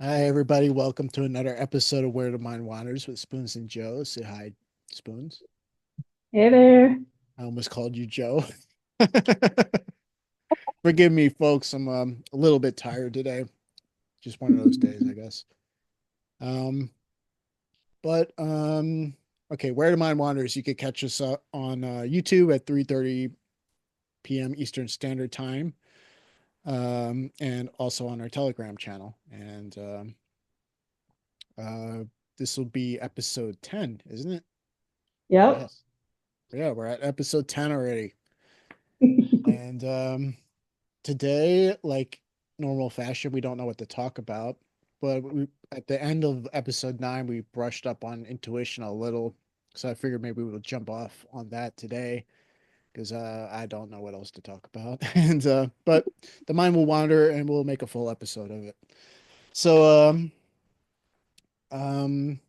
Hi, everybody. Welcome to another episode of Where the Mind Wanders with Spoons and Joe. Say hi, Spoons. Hey there. I almost called you Joe. Forgive me, folks. I'm a little bit tired today. Just one of those days, I guess. Um, but okay. Where the Mind Wanders. You could catch us on YouTube at 3:30 p.m. Eastern Standard Time, and also on our Telegram channel. And uh, this will be episode 10, isn't it? Yep. Yes. Yeah, we're at episode 10 already. And today, like normal fashion, we don't know what to talk about. But at the end of episode 9, we brushed up on intuition a little. So I figured maybe we'll jump off on that today because I don't know what else to talk about. And but the mind will wander and we'll make a full episode of it. So um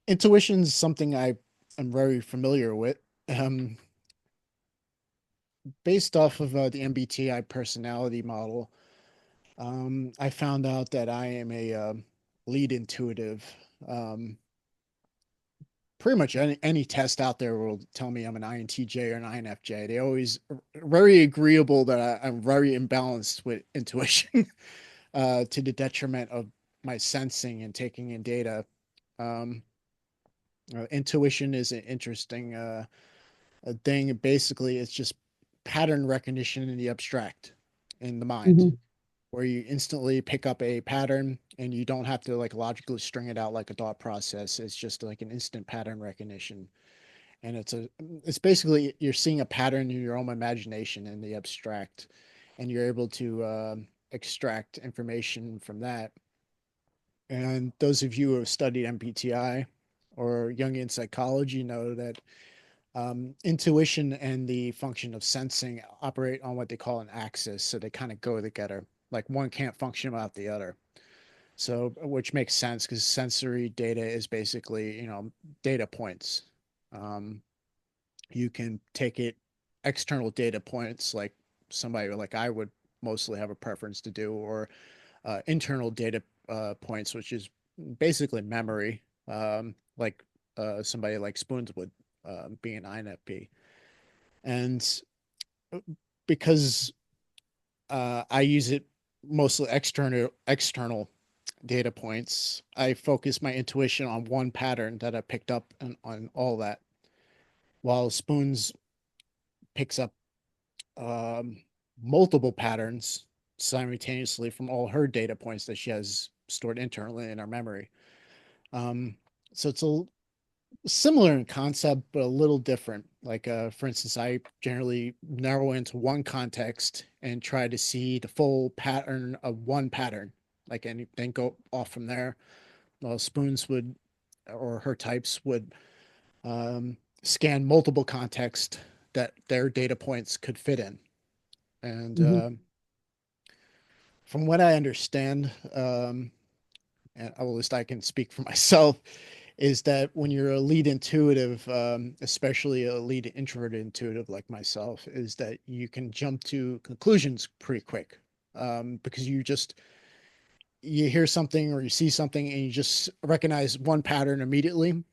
intuition is something I am very familiar with. Um Based off of the MBTI personality model. I found out that I am a lead intuitive. Um, Pretty much any test out there will tell me I'm an INTJ or an INFJ. They always very agreeable that I'm very imbalanced with intuition, to the detriment of my sensing and taking in data. Um, Intuition is an interesting thing. Basically, it's just pattern recognition in the abstract, in the mind, Mhm. where you instantly pick up a pattern and you don't have to like logically string it out like a thought process. It's just like an instant pattern recognition. And it's basically you're seeing a pattern in your own imagination in the abstract, and you're able to extract information from that. And those of you who have studied MBTI or Jungian psychology know that intuition and the function of sensing operate on what they call an axis. So they kind of go together. Like one can't function without the other. So, which makes sense because sensory data is basically, data points. Um, you can take it external data points, like somebody like I would mostly have a preference to do, or internal data points, which is basically memory, like somebody like Spoons would, be an INFP. And because I use it mostly external data points, I focus my intuition on one pattern that I picked up on all that, while Spoons picks up um, multiple patterns simultaneously from all her data points that she has stored internally in her memory. Um, so it's a similar in concept, but a little different. Like, for instance, I generally narrow into one context and try to see the full pattern of one pattern, like, and then go off from there. Well, Spoons would, or her types would, scan multiple contexts that their data points could fit in. And Mhm. from what I understand, and at least I can speak for myself, is that when you're a lead intuitive, especially a lead introverted intuitive like myself, is that you can jump to conclusions pretty quick, because you hear something or you see something and you just recognize one pattern immediately,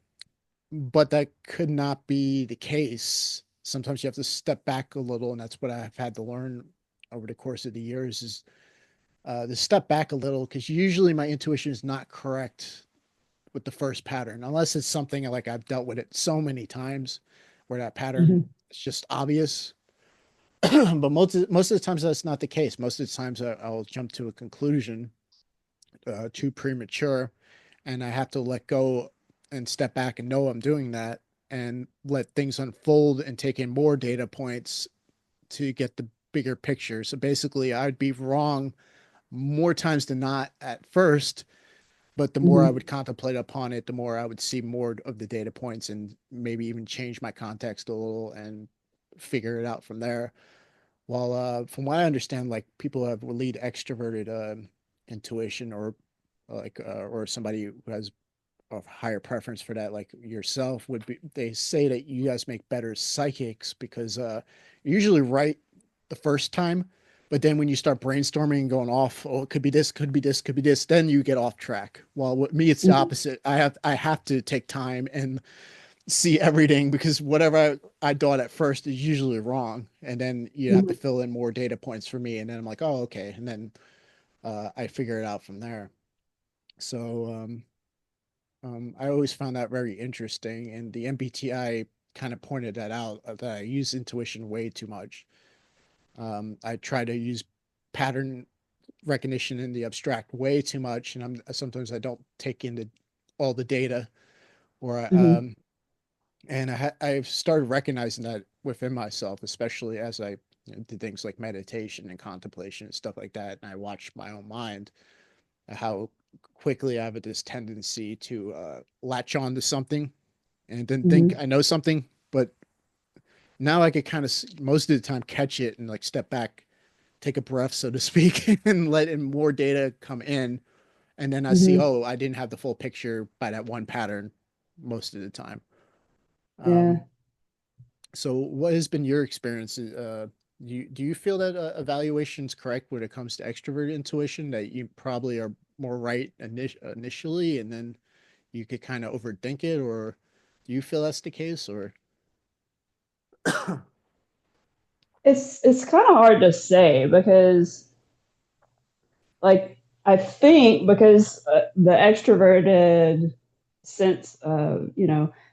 but that could not be the case. Sometimes you have to step back a little, and that's what I've had to learn over the course of the years is to step back a little because usually my intuition is not correct with the first pattern, unless it's something like I've dealt with it so many times where that pattern Mhm. is just obvious. But most of the times that's not the case. Most of the times I'll jump to a conclusion too premature, and I have to let go and step back and know I'm doing that and let things unfold and take in more data points to get the bigger picture. So basically, I'd be wrong more times than not at first, but the more I Mhm. would contemplate upon it, the more I would see more of the data points and maybe even change my context a little and figure it out from there. While from what I understand, like people have lead extroverted intuition, or or somebody who has a higher preference for that, like yourself, would be. They say that you guys make better psychics because you're usually right the first time, But then when you start brainstorming and going off, oh, it could be this, could be this, could be this, then you get off track. Well, with me, it's the Mhm. opposite. I have to take time and see everything because whatever I thought at first is usually wrong. And then you have to Mhm. fill in more data points for me. And then I'm like, oh, okay. And then I figure it out from there. So I always found that very interesting. And the MBTI kind of pointed that out that I use intuition way too much. I try to use pattern recognition in the abstract way too much, and sometimes I don't take into all the data, or Mhm. I've started recognizing that within myself, especially as I did things like meditation and contemplation and stuff like that, and I watch my own mind, how quickly I have this tendency to latch on to something and then think Mhm. I know something, but now I could kind of most of the time catch it and like step back, take a breath, so to speak, and let in more data come in. And then I see, Mhm. oh, I didn't have the full picture by that one pattern most of the time. Um, Yeah. so what has been your experience? Do you feel that evaluation is correct when it comes to extrovert intuition, that you probably are more right initially and then you could kind of overthink it, or do you feel that's the case, or It's kind of hard to say because like I think because the extroverted sense of,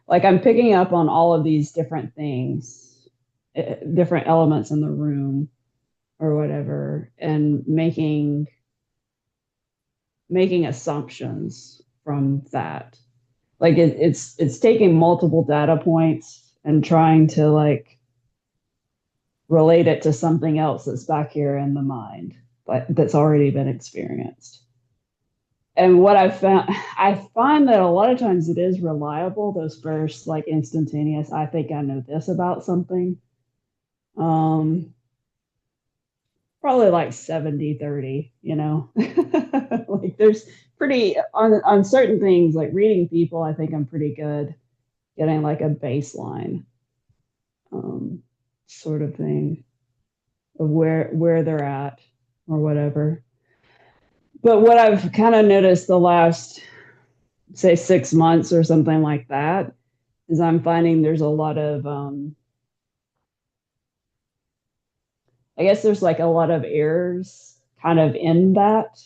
like I'm picking up on all of these different things, different elements in the room or whatever, and making assumptions from that. Like it's taking multiple data points and trying to like relate it to something else that's back here in the mind, but that's already been experienced. And what I find that a lot of times it is reliable, those first like instantaneous, I think I know this about something. Um, Probably like 70-30, like there's pretty on certain things like reading people, I think I'm pretty good getting like a baseline um sort of thing of where they're at or whatever. But what I've kind of noticed the last, say, 6 months or something like that is I'm finding there's a lot of, I guess there's like a lot of errors kind of in that,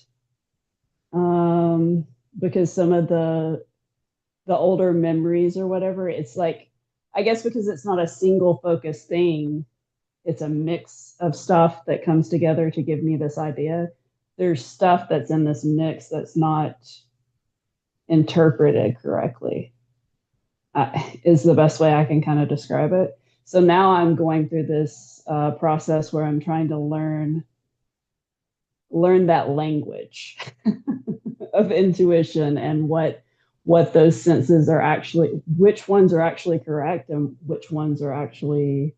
um, because some of the older memories or whatever, it's like, I guess because it's not a single focus thing, it's a mix of stuff that comes together to give me this idea. There's stuff that's in this mix that's not interpreted correctly, is the best way I can kind of describe it. So now I'm going through this process where I'm trying to learn that language of intuition and what those senses are actually, which ones are actually correct and which ones are actually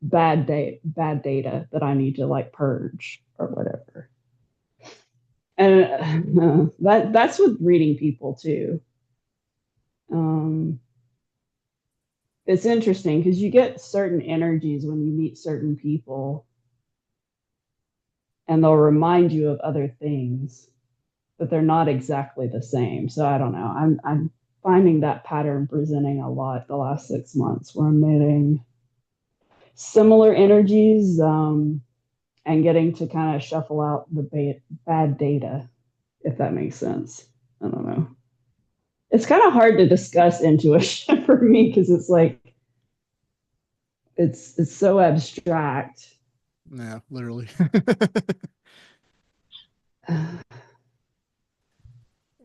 bad data that I need to like purge or whatever. And that's with reading people too. Um, it's interesting because you get certain energies when you meet certain people and they'll remind you of other things, but they're not exactly the same. So I don't know. I'm finding that pattern presenting a lot the last 6 months where I'm meeting similar energies, and getting to kind of shuffle out the bad data, if that makes sense. I don't know. It's kind of hard to discuss intuition for me because it's like it's so abstract. yeah, literally.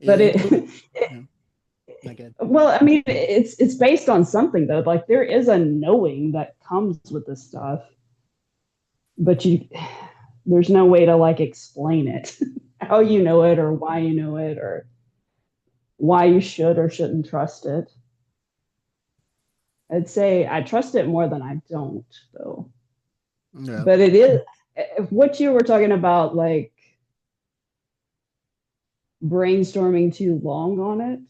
But Intuit, it yeah, not good. well, I mean, it's based on something though. Like there is a knowing that comes with this stuff, but there's no way to like explain it, how you know it or why you know it or why you should or shouldn't trust it. I'd say I trust it more than I don't, though. Yeah. But it is what you were talking about, like brainstorming too long on it.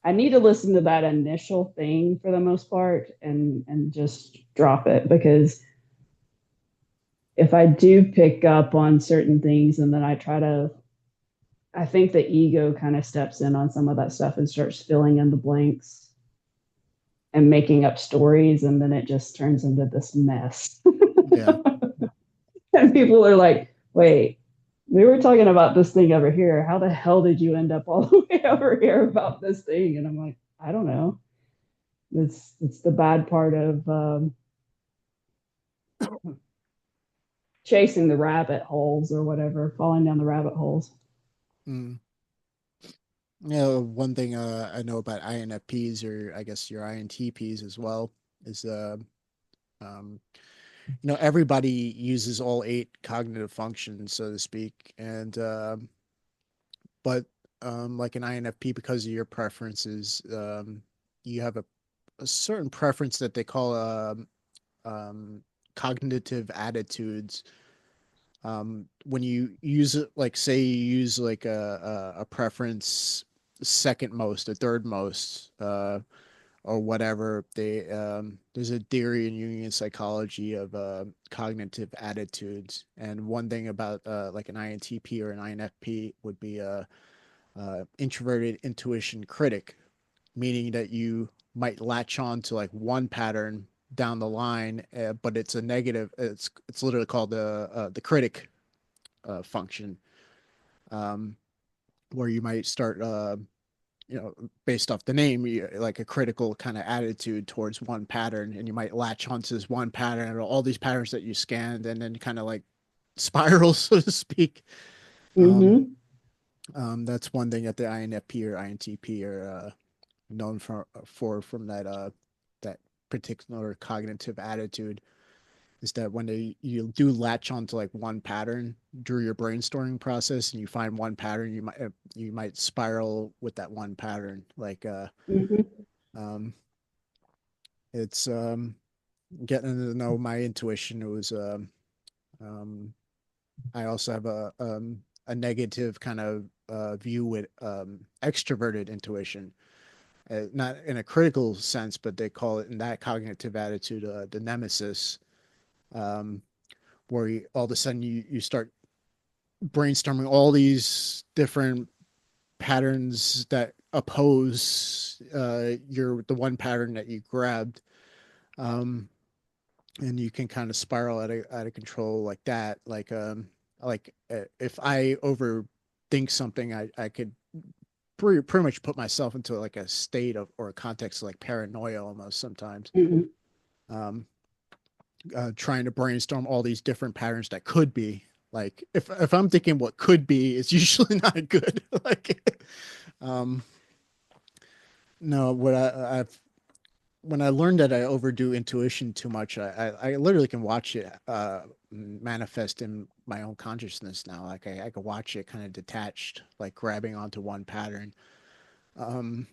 I need to listen to that initial thing for the most part and just drop it because if I do pick up on certain things and then I think the ego kind of steps in on some of that stuff and starts filling in the blanks and making up stories. And then it just turns into this mess. Yeah. And people are like, wait, we were talking about this thing over here. How the hell did you end up all the way over here about this thing? And I'm like, I don't know. It's the bad part of chasing the rabbit holes or whatever, falling down the rabbit holes. Mm. You know, one thing I know about INFPs, or I guess your INTPs as well, is um, everybody uses all eight cognitive functions, so to speak, and but like an INFP, because of your preferences, you have a certain preference that they call um, cognitive attitudes. When you use it, like say you use like a preference second most or third most, or whatever, there's a theory in Jungian psychology of cognitive attitudes, and one thing about like an INTP or an INFP would be a introverted intuition critic, meaning that you might latch on to like one pattern down the line, but it's a negative. It's literally called the critic function, um, where you might start, based off the name, like a critical kind of attitude towards one pattern, and you might latch onto this one pattern or all these patterns that you scanned, and then kind of like spiral, so to speak. Um, Mm-hmm. that's one thing that the INFP or INTP are known for from that particular cognitive attitude, is that when you do latch onto like one pattern through your brainstorming process and you find one pattern, you might spiral with that one pattern. Like Mm-hmm. um it's getting to know my intuition. It was um I also have a negative kind of view with extroverted intuition, not in a critical sense, but they call it in that cognitive attitude the nemesis, um, where all of a sudden you start brainstorming all these different patterns that oppose the one pattern that you grabbed, um, and you can kind of spiral out of control like that. If I overthink something, I could pretty much put myself into like a state of or a context of like paranoia almost sometimes. Mm-hmm. Um, trying to brainstorm all these different patterns that could be. Like if I'm thinking what could be, it's usually not good. Like, um, no, I've when I learned that I overdo intuition too much, I literally can watch it manifest in my own consciousness now. Like I can watch it kind of detached, like grabbing onto one pattern. Um,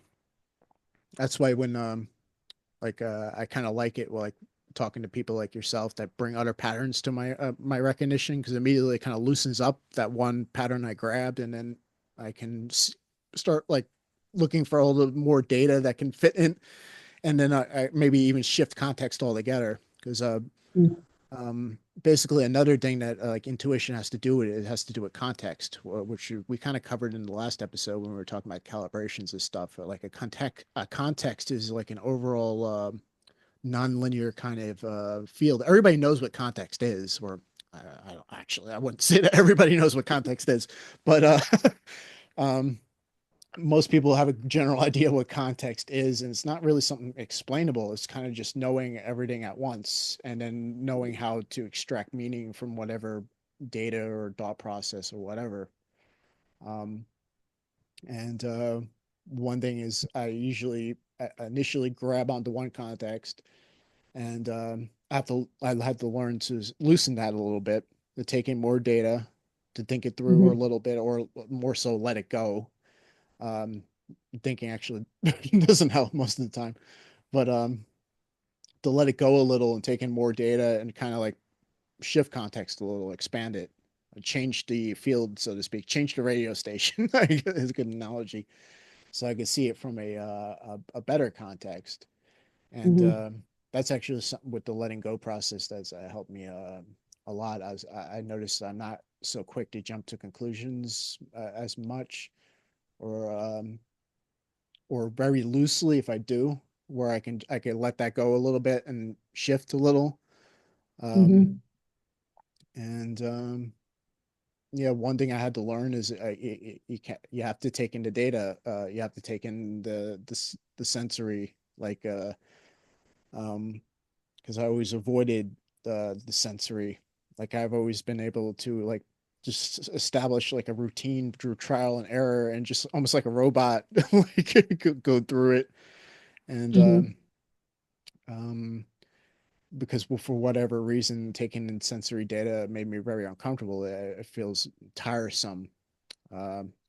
that's why when I kind of like it, like talking to people like yourself that bring other patterns to my recognition, because immediately it kind of loosens up that one pattern I grabbed, and then I can start like looking for all the more data that can fit in, and then I maybe even shift context altogether. Because basically another thing that like intuition has to do with it has to do with context, which we kind of covered in the last episode when we were talking about calibrations and stuff. Like a context is like an overall non-linear kind of field. Everybody knows what context is, or I don't actually. I wouldn't say that everybody knows what context is, but um, most people have a general idea what context is, and it's not really something explainable. It's kind of just knowing everything at once, and then knowing how to extract meaning from whatever data or thought process or whatever. Um, and one thing is, I usually initially grab onto one context, and I have to learn to loosen that a little bit, to take in more data, to think it through a Mm-hmm. little bit, or more so let it go. Um, Thinking actually doesn't help most of the time, but to let it go a little and take in more data and kind of like shift context a little, expand it, change the field, so to speak, change the radio station is a good analogy, so I could see it from a better context. And Mm-hmm. that's actually something with the letting go process that's helped me a lot. As I noticed, I'm not so quick to jump to conclusions as much, or or very loosely if I do, where I can let that go a little bit and shift a little. Um, Hmm. and Yeah, one thing I had to learn is you can you have to take in the data. You have to take in the sensory, like um, because I always avoided the sensory. Like I've always been able to like just establish like a routine through trial and error and just almost like a robot like go through it. And Hmm. um because well, for whatever reason taking in sensory data made me very uncomfortable. It feels tiresome.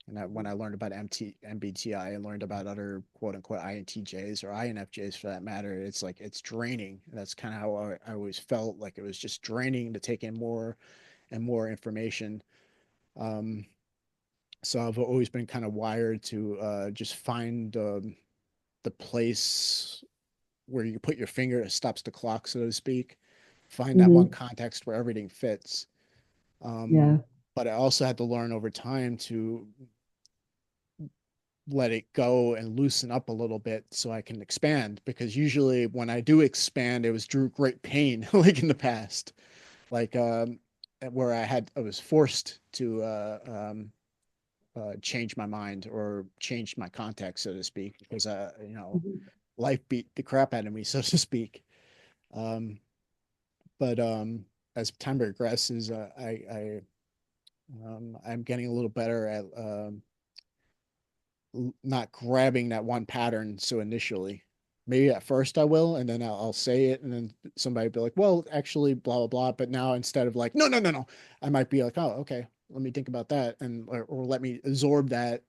And when I learned about MBTI and learned about other quote unquote INTJs or INFJs for that matter, it's like it's draining. That's kind of how I always felt, like it was just draining to take in more and more information. Um, so I've always been kind of wired to just find the place where you put your finger, it stops the clock, so to speak. Find that one Hmm. context where everything fits. Yeah. But I also had to learn over time to let it go and loosen up a little bit so I can expand, because usually when I do expand, it was through great pain, like in the past, like where I was forced to change my mind or change my context, so to speak, because Hmm. life beat the crap out of me, so to speak. Um, but as time progresses, I'm getting a little better at not grabbing that one pattern so initially. Maybe at first I will, and then I'll say it, and then somebody will be like, "Well, actually, blah blah blah." But now instead of like, "No, no, no, no," I might be like, "Oh, okay, let me think about that," and or let me absorb that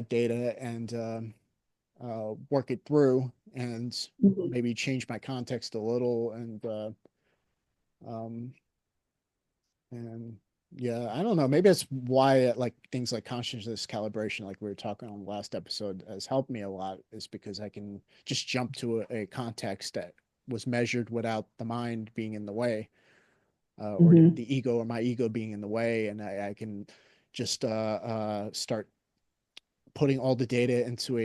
data and work it through, and Hmm. maybe change my context a little, um, and yeah, I don't know. Maybe that's why like things like consciousness calibration, like we were talking on the last episode, has helped me a lot, is because I can just jump to a context that was measured without the mind being in the way, or Hmm. the ego or my ego being in the way, and I can just start putting all the data into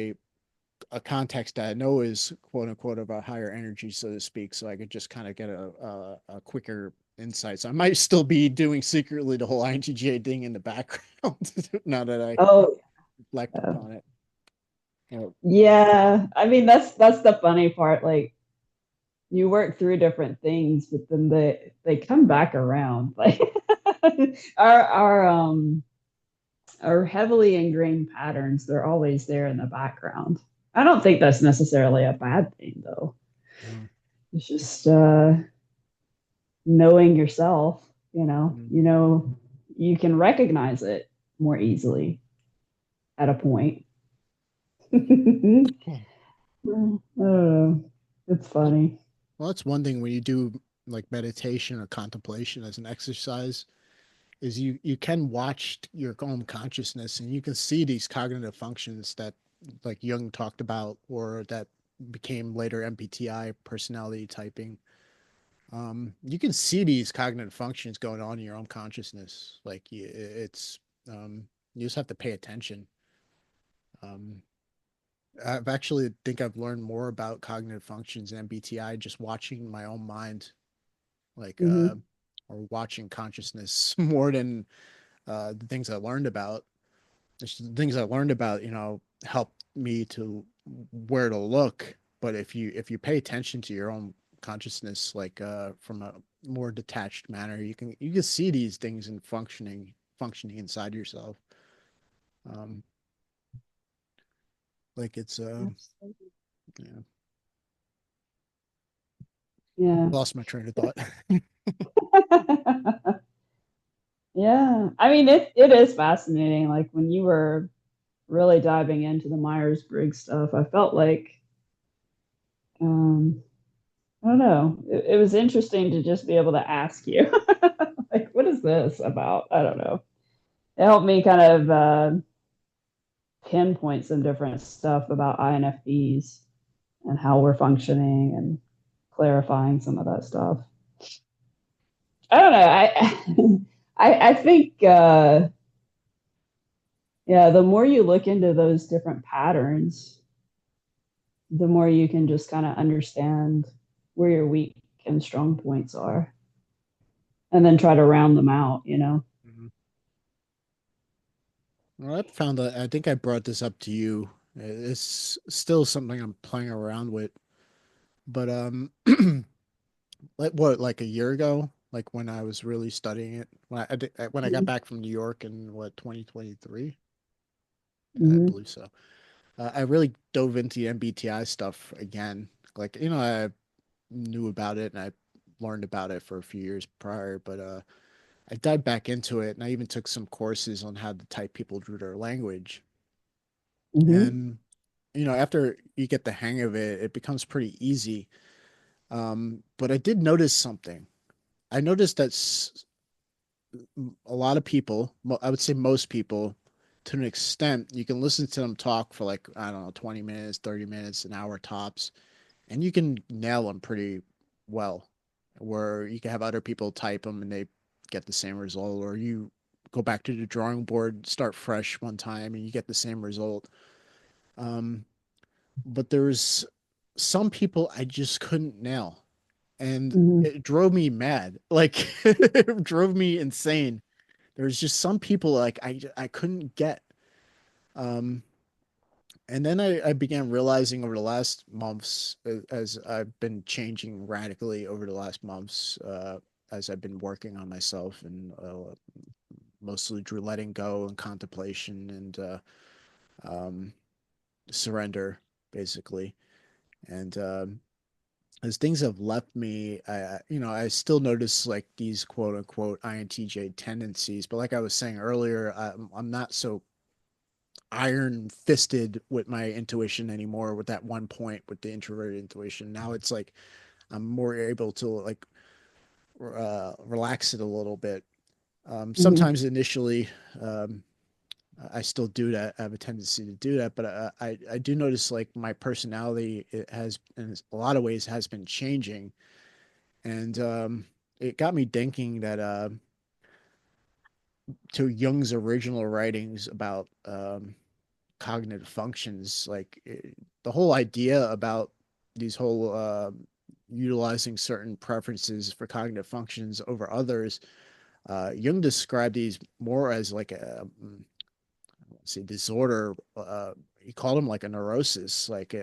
a context that I know is quote unquote of a higher energy, so to speak. So I could just kind of get a quicker insight. So I might still be doing secretly the whole INTJ thing in the background now that I Oh, reflect yeah. upon it. You know, Yeah. I mean, that's the funny part. Like you work through different things, but then they come back around. Like our our heavily ingrained patterns, they're always there in the background. I don't think that's necessarily a bad thing though. uh, It's just knowing yourself, mm, you can recognize it more easily at a point. cool. Oh, it's Well, funny. well, that's one thing when you do like meditation or contemplation as an exercise, is you can watch your own consciousness and you can see these cognitive functions that like Jung talked about, or that became later MBTI personality typing. You can see these cognitive functions going on in your own consciousness. Like it's you just have to pay attention. Um, I've actually think I've learned more about cognitive functions and MBTI just watching my own mind, like Hmm. or watching consciousness more than the things I learned about. It's the things I learned about, help me to where to look. But if you pay attention to your own consciousness, like from a more detached manner, you can see these things in functioning inside yourself. Um, like it's yeah. Yeah. Lost my train of thought. Yeah. I mean, it is fascinating. Like when you were really diving into the Myers Briggs stuff, I felt like, um, I don't know, it was interesting to just be able to ask you, like, what is this about? I don't know. It helped me kind of pinpoint some different stuff about INFPs and how we're functioning and clarifying some of that stuff. I don't know. I think yeah, the more you look into those different patterns, the more you can just kind of understand where your weak and strong points are, and then try to round them out. You know. Mhm. Well, I found that I think I brought this up to you. It's still something I'm playing around with, but like what, like a year ago, like when I was really studying it, when I got Mm-hmm. back from New York in what 2023, I Mm-hmm. believe so. I really dove into the MBTI stuff again. Like, I knew about it and I learned about it for a few years prior, but I dived back into it and I even took some courses on how to type people drew their language. Mm-hmm. And after you get the hang of it, it becomes pretty easy. But I did notice something. I noticed that a lot of people, I would say most people, to an extent, you can listen to them talk for like, I don't know, 20 minutes, 30 minutes, an hour tops, and you can nail them pretty well. Where you can have other people type them and they get the same result, or you go back to the drawing board, start fresh one time, and you get the same result. Um, but there's some people I just couldn't nail, and Mm-hmm. it drove me mad. Like it drove me insane. There's just some people like I couldn't get. Um, and then I began realizing over the last months, as I've been changing radically over the last months, as I've been working on myself and mostly through letting go and contemplation and um, surrender, basically. And as things have left me, I still notice like these quote unquote INTJ tendencies, but like I was saying earlier, I'm not so iron fisted with my intuition anymore with that one point with the introverted intuition. Now it's like I'm more able to like relax it a little bit. Mm-hmm. Sometimes initially, um, I still do that. I have a tendency to do that, but I do notice like my personality, it has in a lot of ways has been changing, and it got me thinking that to Jung's original writings about cognitive functions, like the whole idea about these whole utilizing certain preferences for cognitive functions over others. Jung described these more as like a let's say disorder. He called them like a neurosis, like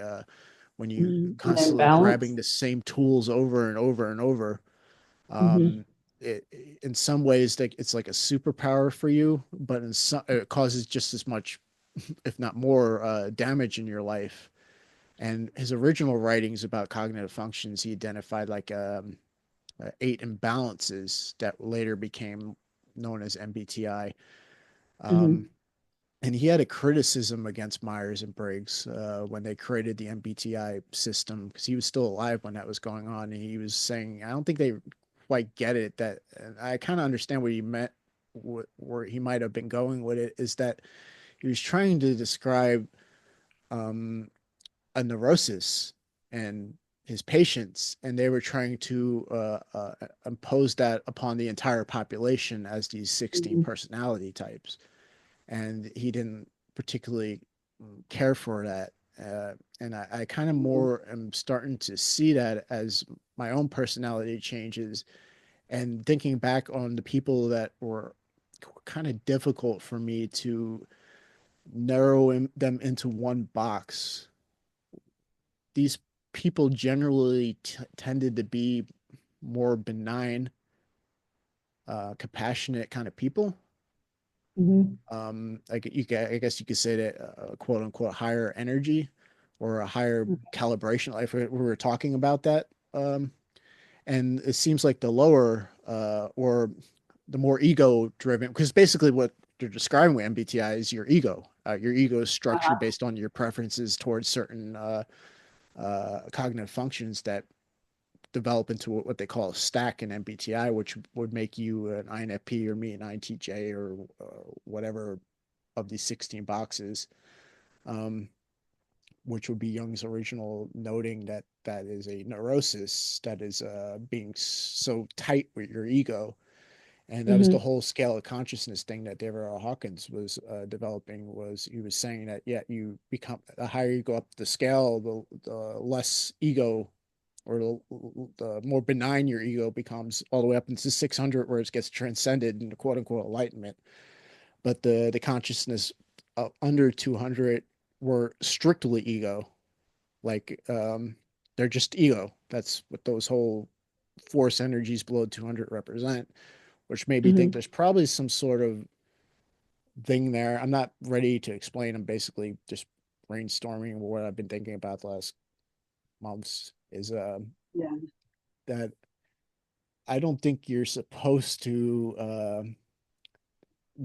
when you Mm-hmm. An constantly grabbing imbalance. the same tools over and over and over. Mm-hmm. Um, it, in some ways, like it's like a superpower for you, but in some, it causes just as much, if not more, damage in your life. And his original writings about cognitive functions, he identified like 8 imbalances that later became known as MBTI. Mm-hmm. Um, and he had a criticism against Meyers and Briggs when they created the MBTI system because he was still alive when that was going on. And he was saying, I don't think they quite get it. That I kind of understand what he meant, where he might have been going with it, is that he was trying to describe um, a neurosis and his patients, and they were trying to impose that upon the entire population as these 16 Mm-hmm. personality types. And he didn't particularly care for that. And I kind of more am starting to see that as my own personality changes and thinking back on the people that were kind of difficult for me to them into one box. These people generally tended to be more benign, compassionate kind of people. Mm-hmm. I guess you could say that quote unquote higher energy or a higher calibration. Like we were talking about that, and it seems like the lower or the more ego driven, because basically what they're describing with MBTI is your ego. Your ego is structured Uh-huh. based on your preferences towards certain cognitive functions that develop into what they call a stack in MBTI, which would make you an INFP or me an INTJ or whatever of these 16 boxes. Um, which would be Jung's original noting that that is a neurosis that is being so tight with your ego. And that was the Mm-hmm. whole scale of consciousness thing that David R. Hawkins was developing. Was he was saying that yeah, you become the higher you go up the scale, the less ego or the more benign your ego becomes, all the way up into 600, where it gets transcended into quote unquote enlightenment. But the consciousness under 200 were strictly ego, like they're just ego. That's what those whole force energies below 200 represent, which made me think Mm-hmm. there's probably some sort of thing there. I'm not ready to explain. I'm basically just brainstorming what I've been thinking about the last months. Is Yeah. that I don't think you're supposed to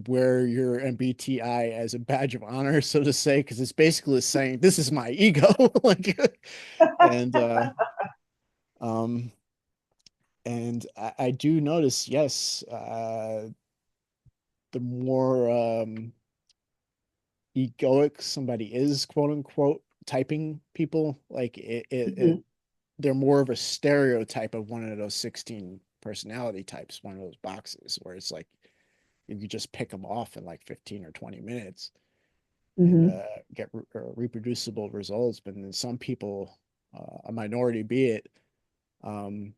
wear your MBTI as a badge of honor, so to say, because it's basically saying this is my ego, like, and um, and I do notice, yes, the more egoic somebody is, quote unquote, typing people, like Mm-hmm. they're more of a stereotype of one of those 16 personality types, one of those boxes where it's like you could just pick them off in like 15 or 20 minutes and Mm-hmm. get reproducible results. But then some people, a minority be it, um,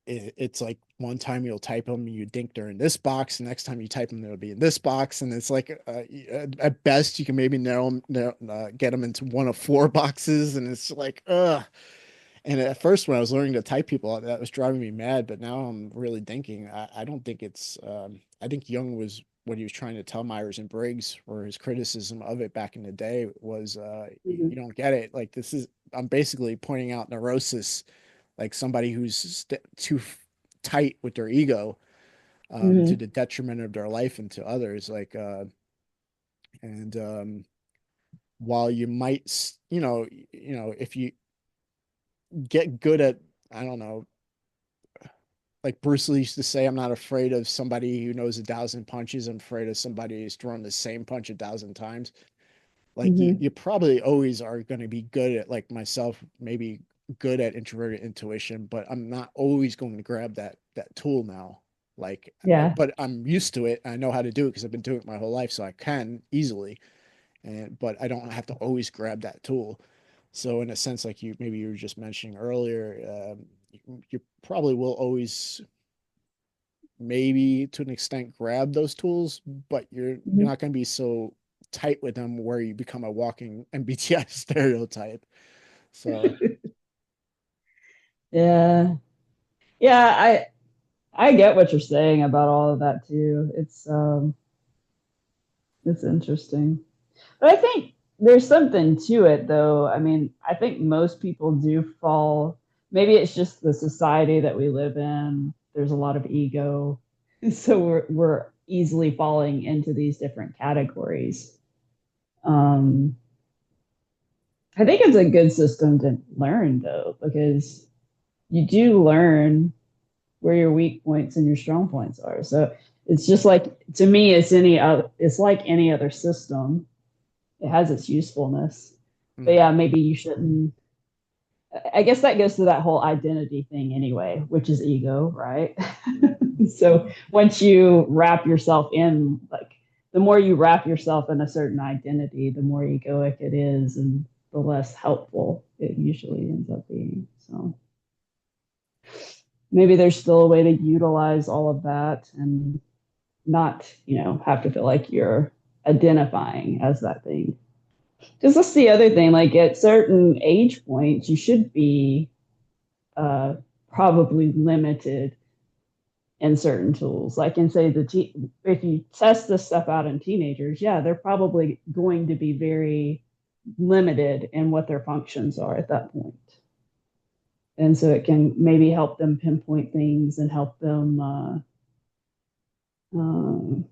it's like one time you'll type them, you think they're in this box, the next time you type them, they'll be in this box, and it's like at best you can maybe get them into one of four boxes, and it's like And at first, when I was learning to type people, that was driving me mad. But now I'm really thinking, I don't think it's, I think Jung was what he was trying to tell Myers and Briggs, or his criticism of it back in the day was, Mm-hmm. you don't get it. Like, I'm basically pointing out neurosis, like somebody who's too tight with their ego, to Mm-hmm. the detriment of their life and to others. Like, and while you might, if you get good at, I don't know, like Bruce Lee used to say, I'm not afraid of somebody who knows 1,000 punches. I'm afraid of somebody who's thrown the same punch 1,000 times. Like Mm-hmm. you probably always are going to be good at, like myself, maybe good at introverted intuition, but I'm not always going to grab that tool now. Like, Yeah. but I'm used to it. I know how to do it because I've been doing it my whole life, so I can easily. And but I don't have to always grab that tool. So in a sense, like you were just mentioning earlier, you probably will always maybe to an extent grab those tools, but you're Mm-hmm. not going to be so tight with them where you become a walking MBTI stereotype. So, Yeah. Yeah. I get what you're saying about all of that too. It's interesting. But I think there's something to it, though. I mean, I think most people do fall. Maybe it's just the society that we live in. There's a lot of ego, so we're easily falling into these different categories. Um, I think it's a good system to learn, though, because you do learn where your weak points and your strong points are. So it's just like, to me, it's any other. It's like any other system. It has its usefulness. But mm, yeah, maybe you shouldn't. I guess that goes to that whole identity thing anyway, which is ego, right? So once you wrap yourself in, like, the more you wrap yourself in a certain identity, the more egoic it is, and the less helpful it usually ends up being. So maybe there's still a way to utilize all of that and not, have to feel like you're identifying as that thing. Because that's the other thing. Like at certain age points, you should be uh, probably limited in certain tools. Like in say if you test this stuff out in teenagers, yeah, they're probably going to be very limited in what their functions are at that point. And so it can maybe help them pinpoint things and help them um,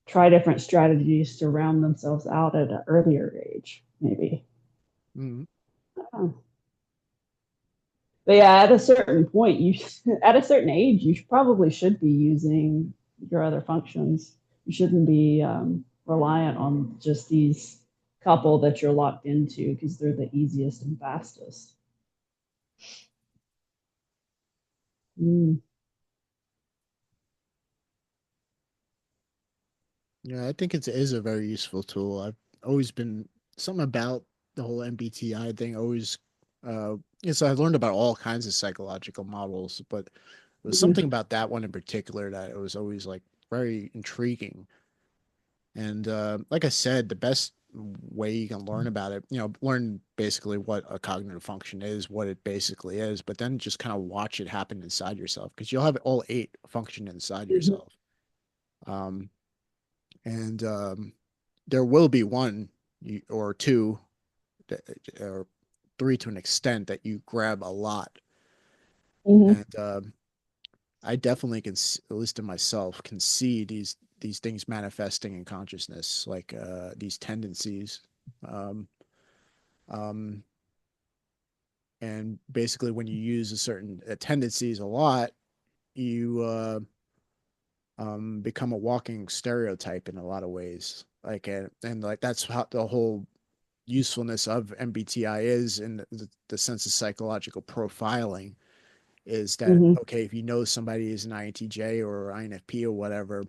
try different strategies to round themselves out at an earlier age, maybe. mm, Oh. But yeah, at a certain point, at a certain age, you probably should be using your other functions. You shouldn't be reliant on just these couple that you're locked into because they're the easiest and fastest. Mm. Yeah, I think it is a very useful tool. I've always been something about the whole MBTI thing. Always, so I learned about all kinds of psychological models, but there was Mm-hmm. something about that one in particular that it was always like very intriguing. And like I said, the best way you can learn about it, learn basically what a cognitive function is, what it basically is, but then just kind of watch it happen inside yourself because you'll have all eight function inside Mm-hmm. yourself. Um, and there will be one or two or three to an extent that you grab a lot. Mm-hmm. And I definitely can, at least in myself, can see these things manifesting in consciousness, like these tendencies. Um, um, and basically, when you use a certain tendencies a lot, you become a walking stereotype in a lot of ways. Like, and like that's how the whole usefulness of MBTI is in the sense of psychological profiling is that Mm-hmm. okay, if you know somebody is an INTJ or INFP or whatever,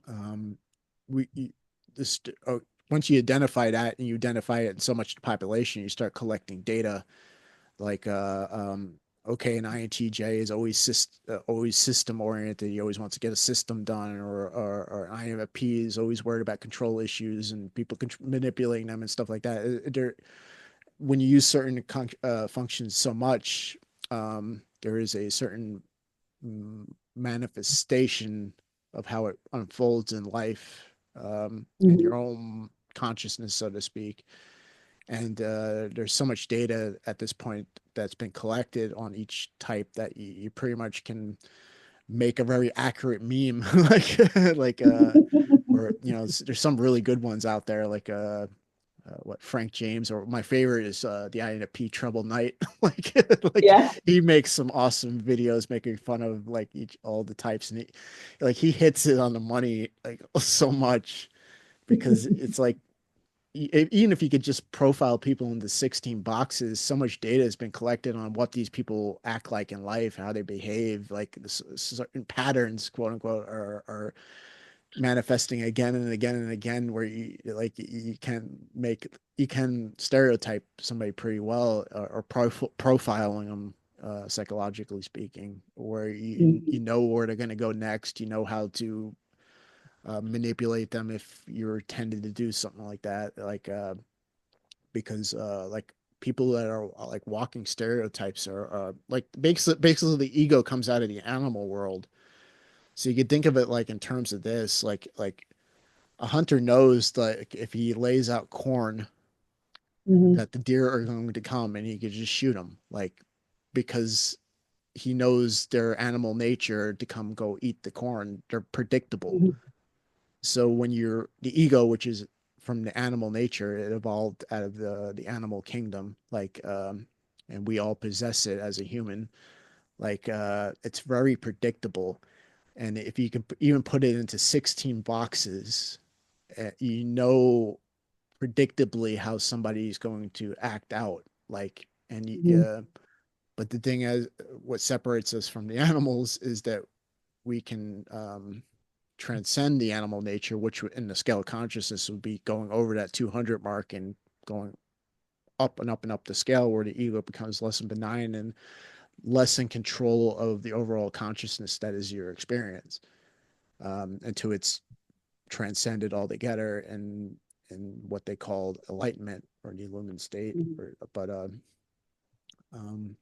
um, we this once you identify that and you identify it in so much population, you start collecting data like okay, an INTJ is always system oriented. He always wants to get a system done, or an INFP is always worried about control issues and people manipulating them and stuff like that. When you use certain functions so much, there is a certain manifestation of how it unfolds in life, in Mm-hmm. your own consciousness, so to speak. And there's so much data at this point that's been collected on each type that you pretty much can make a very accurate meme, or there's some really good ones out there, like what Frank James, or my favorite is the INFP Treble Knight. like like Yeah. he makes some awesome videos making fun of like all the types, and he hits it on the money like so much because it's like even if you could just profile people into 16 boxes, so much data has been collected on what these people act like in life, how they behave, like certain patterns, quote unquote, are manifesting again and again and again, where you can stereotype somebody pretty well, or profiling them, psychologically speaking, where Mm-hmm. you know where they're going to go next, you know how to manipulate them if you're tended to do something like that, like because like people that are like walking stereotypes are like basically the ego comes out of the animal world. So you could think of it like in terms of this, like a hunter knows that if he lays out corn, Mm-hmm. that the deer are going to come and he could just shoot them, like because he knows their animal nature to come go eat the corn. They're predictable. Mm-hmm. So when you're the ego, which is from the animal nature, it evolved out of the animal kingdom, like and we all possess it as a human. Like it's very predictable, and if you can even put it into 16 boxes, you know predictably how somebody's going to act out. Like, and Mm-hmm. but the thing is, what separates us from the animals is that we can transcend the animal nature, which in the scale of consciousness would be going over that 200 mark and going up and up and up the scale, where the ego becomes less and benign and less in control of the overall consciousness that is your experience, until it's transcended altogether and in what they called enlightenment or the illumined state. Mm-hmm. Um,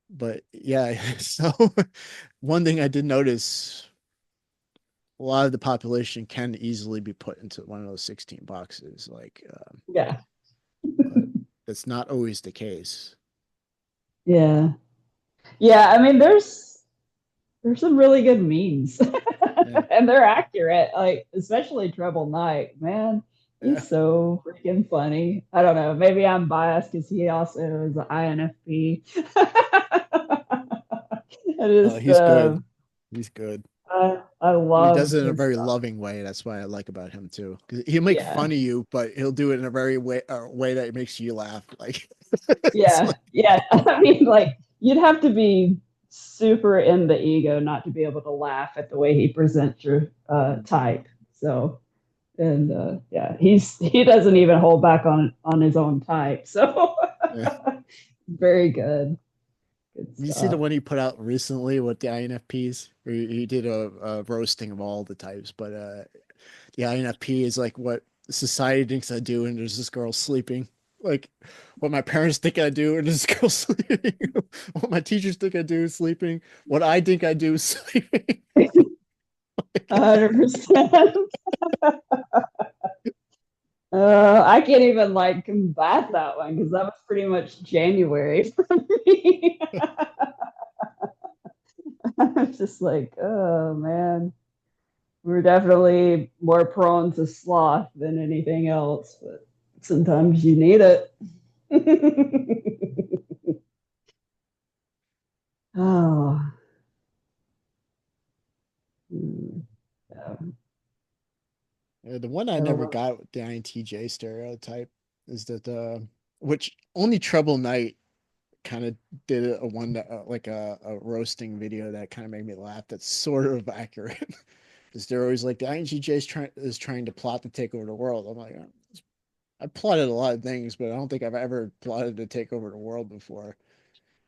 but yeah, so one thing I did notice, a lot of the population can easily be put into one of those 16 boxes, like, Yeah. but that's not always the case. Yeah. Yeah. I mean, there's some really good memes Yeah, and they're accurate. Like, especially Treble Knight, man. yeah. He's so freaking funny. I don't know. Maybe I'm biased because he also is an INFP. I just, He's good. He's good. I And he does love it in a his very stuff. loving way. That's what I like about him too. 'Cause he'll make Yeah. fun of you, but he'll do it in a very way that makes you laugh. Like, it's Yeah. like, Yeah. I mean, like, you'd have to be super in the ego not to be able to laugh at the way he presents your type. So, and yeah, he doesn't even hold back on his own type. So, yeah. very good. Good You see the stuff. one he put out recently with the INFPs? Where he did a roasting of all the types, but the INFP is like what society thinks I do, and there's this girl sleeping. Like what my parents think I do, and this girl sleeping. What my teachers think I do is sleeping. What I think I do is sleeping. 100%. I can't even like combat that one because that was pretty much January for me. I was just like, oh man, we're definitely more prone to sloth than anything else, but sometimes you need it. Oh, yeah. Yeah, the one I never So, got with the INTJ stereotype is that which only Treble Knight kind of did a one that like a roasting video that kind of made me laugh. That's sort of accurate. Because they're always like the INTJ is trying to plot to take over the world. I'm like, I plotted a lot of things, but I don't think I've ever plotted to take over the world before.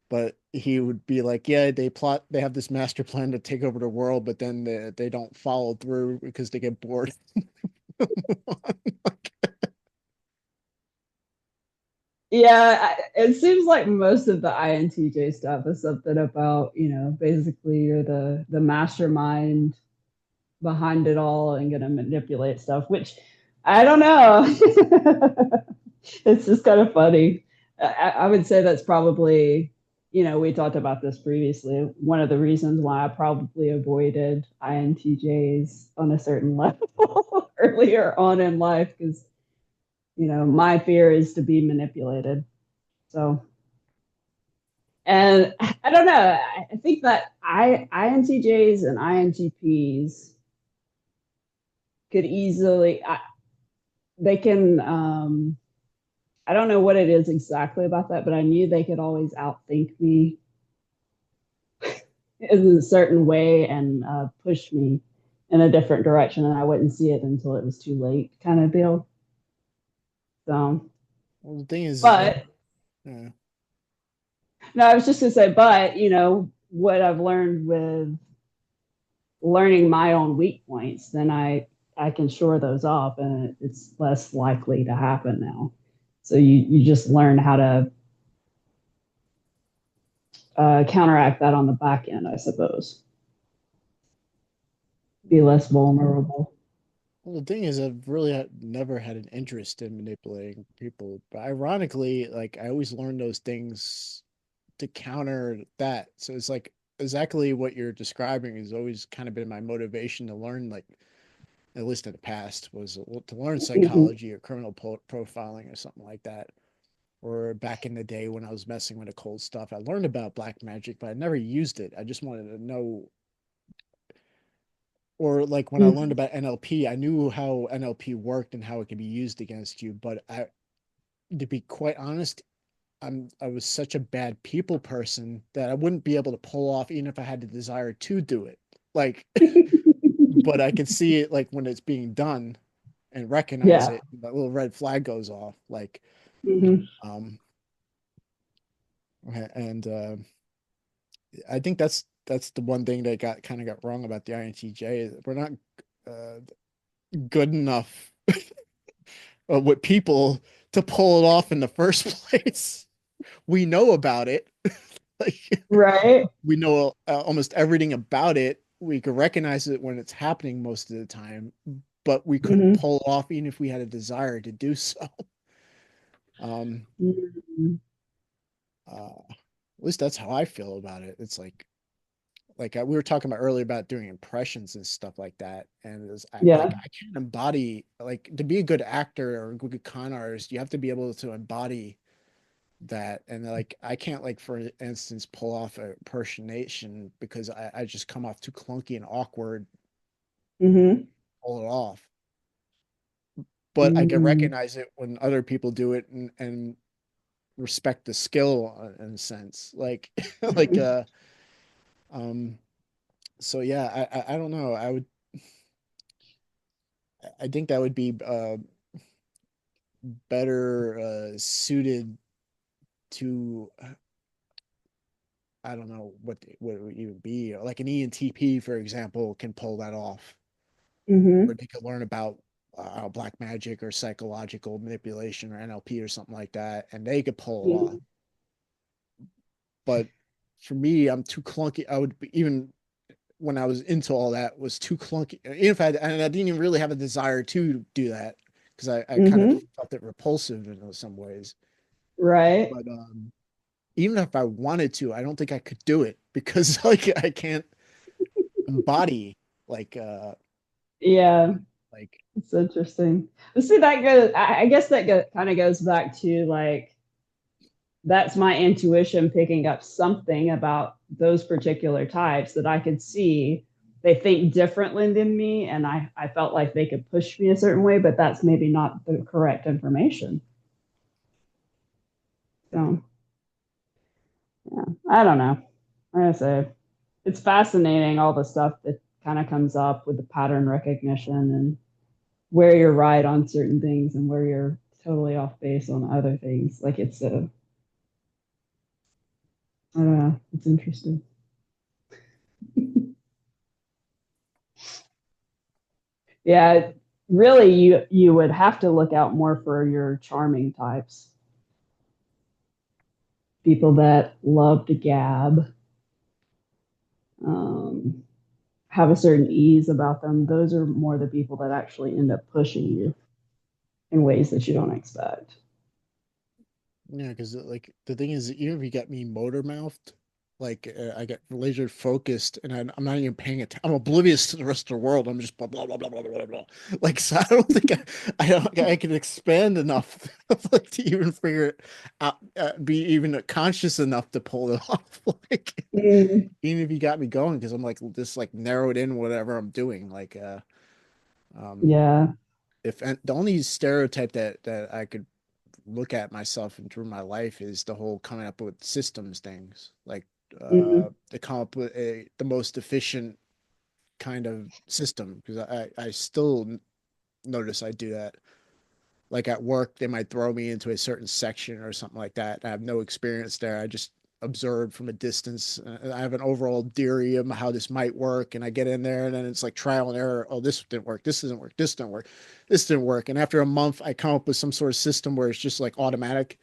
But he would be like, yeah, they have this master plan to take over the world, but then they don't follow through because they get bored. yeah, it seems like most of the INTJ stuff is something about, basically you're the mastermind behind it all and going to manipulate stuff, which I don't know. It's just kind of funny. I would say that's probably, we talked about this previously. One of the reasons why I probably avoided INTJs on a certain level earlier on in life, because, my fear is to be manipulated. So, and I don't know. I think that INTJs and INTPs could easily, they can, I don't know what it is exactly about that, but I knew they could always outthink me in a certain way and push me in a different direction, and I wouldn't see it until it was too late, kind of deal. So, Well, the thing is, but uh, no, I was just gonna say, but what I've learned with learning my own weak points, then I can shore those up, and it's less likely to happen now. So you just learn how to counteract that on the back end, I suppose. Be less vulnerable. the thing is, I've really never had an interest in manipulating people. But ironically, like I always learn those things to counter that. So it's like exactly what you're describing has always kind of been my motivation to learn, like at least in the past, was to learn Mhm. psychology or criminal profiling or something like that. Or back in the day when I was messing with the cold stuff, I learned about black magic, but I never used it. I just wanted to know. Or like when I learned Mhm. about NLP, I knew how NLP worked and how it could be used against you. But to be quite honest, I was such a bad people person that I wouldn't be able to pull off even if I had the desire to do it. Like, but I could see it like when it's being done and recognize Yeah. it. That little red flag goes off. Like, Mhm. um, and I think that's the one thing that got wrong about the INTJ. We're not uh, good enough with people to pull it off in the first place. We know about it. Like Right. we know almost everything about it. We could recognize it when it's happening most of the time, but we couldn't Mhm. pull it off even if we had a desire to do so. Um, Mhm. at least that's how I feel about it. It's like we were talking about earlier about doing impressions and stuff like that, and Yeah. like I can't embody like to be a good actor or a good con artist, you have to be able to embody that. And like I can't, like for instance, pull off a impersonation because I just come off too clunky and awkward Mm-hmm. pull it off. But I can Mm-hmm. recognize it when other people do it and respect the skill in a sense. Like like um so yeah, I don't know. I think that would be better suited to I don't know what it would even be. Like an ENTP, for example, can pull that off, where Mm-hmm. they could learn about black magic or psychological manipulation or NLP or something like that, and they could pull it off. Mm-hmm. But for me, I'm too clunky. I would be, even when I was into all that was too clunky. Even if I didn't even really have a desire to do that because I kind of Mm-hmm. felt it repulsive in some ways. Right. But even if I wanted to, I don't think I could do it because like I can't embody like Yeah. like It's interesting. But see, that goes, I guess that kind of goes back to like, that's my intuition picking up something about those particular types that I could see they think differently than me. And I felt like they could push me a certain way, but that's maybe not the correct information. So, yeah, I don't know. Like I say, it's fascinating all the stuff that kind of comes up with the pattern recognition and where you're right on certain things and where you're totally off base on other things. Like it's a, I don't know, it's interesting. Yeah, really, you would have to look out more for your charming types, people that love to gab, um, have a certain ease about them. Those are more the people that actually end up pushing you in ways that you don't expect. yeah, because like the thing is, even if you get me motor mouthed, like I get laser focused, and I'm not even paying attention. I'm oblivious to the rest of the world. I'm just blah blah blah blah blah blah blah. Like so, I don't think I don't I can expand enough like to even figure it out, be even conscious enough to pull it off. Like Mm, even if you got me going, because I'm like just like narrowed in whatever I'm doing. Like um, yeah. if and the only stereotype that I could look at myself and through my life is the whole coming up with systems things, like Mm-hmm. to come up with the most efficient kind of system. Because I still notice I do that. Like at work, they might throw me into a certain section or something like that. I have no experience there. I just observe from a distance. I have an overall theory of how this might work, and I get in there, and then it's like trial and error. Oh, this didn't work. This didn't work. This didn't work. This didn't work. And after a month, I come up with some sort of system where it's just like automatic,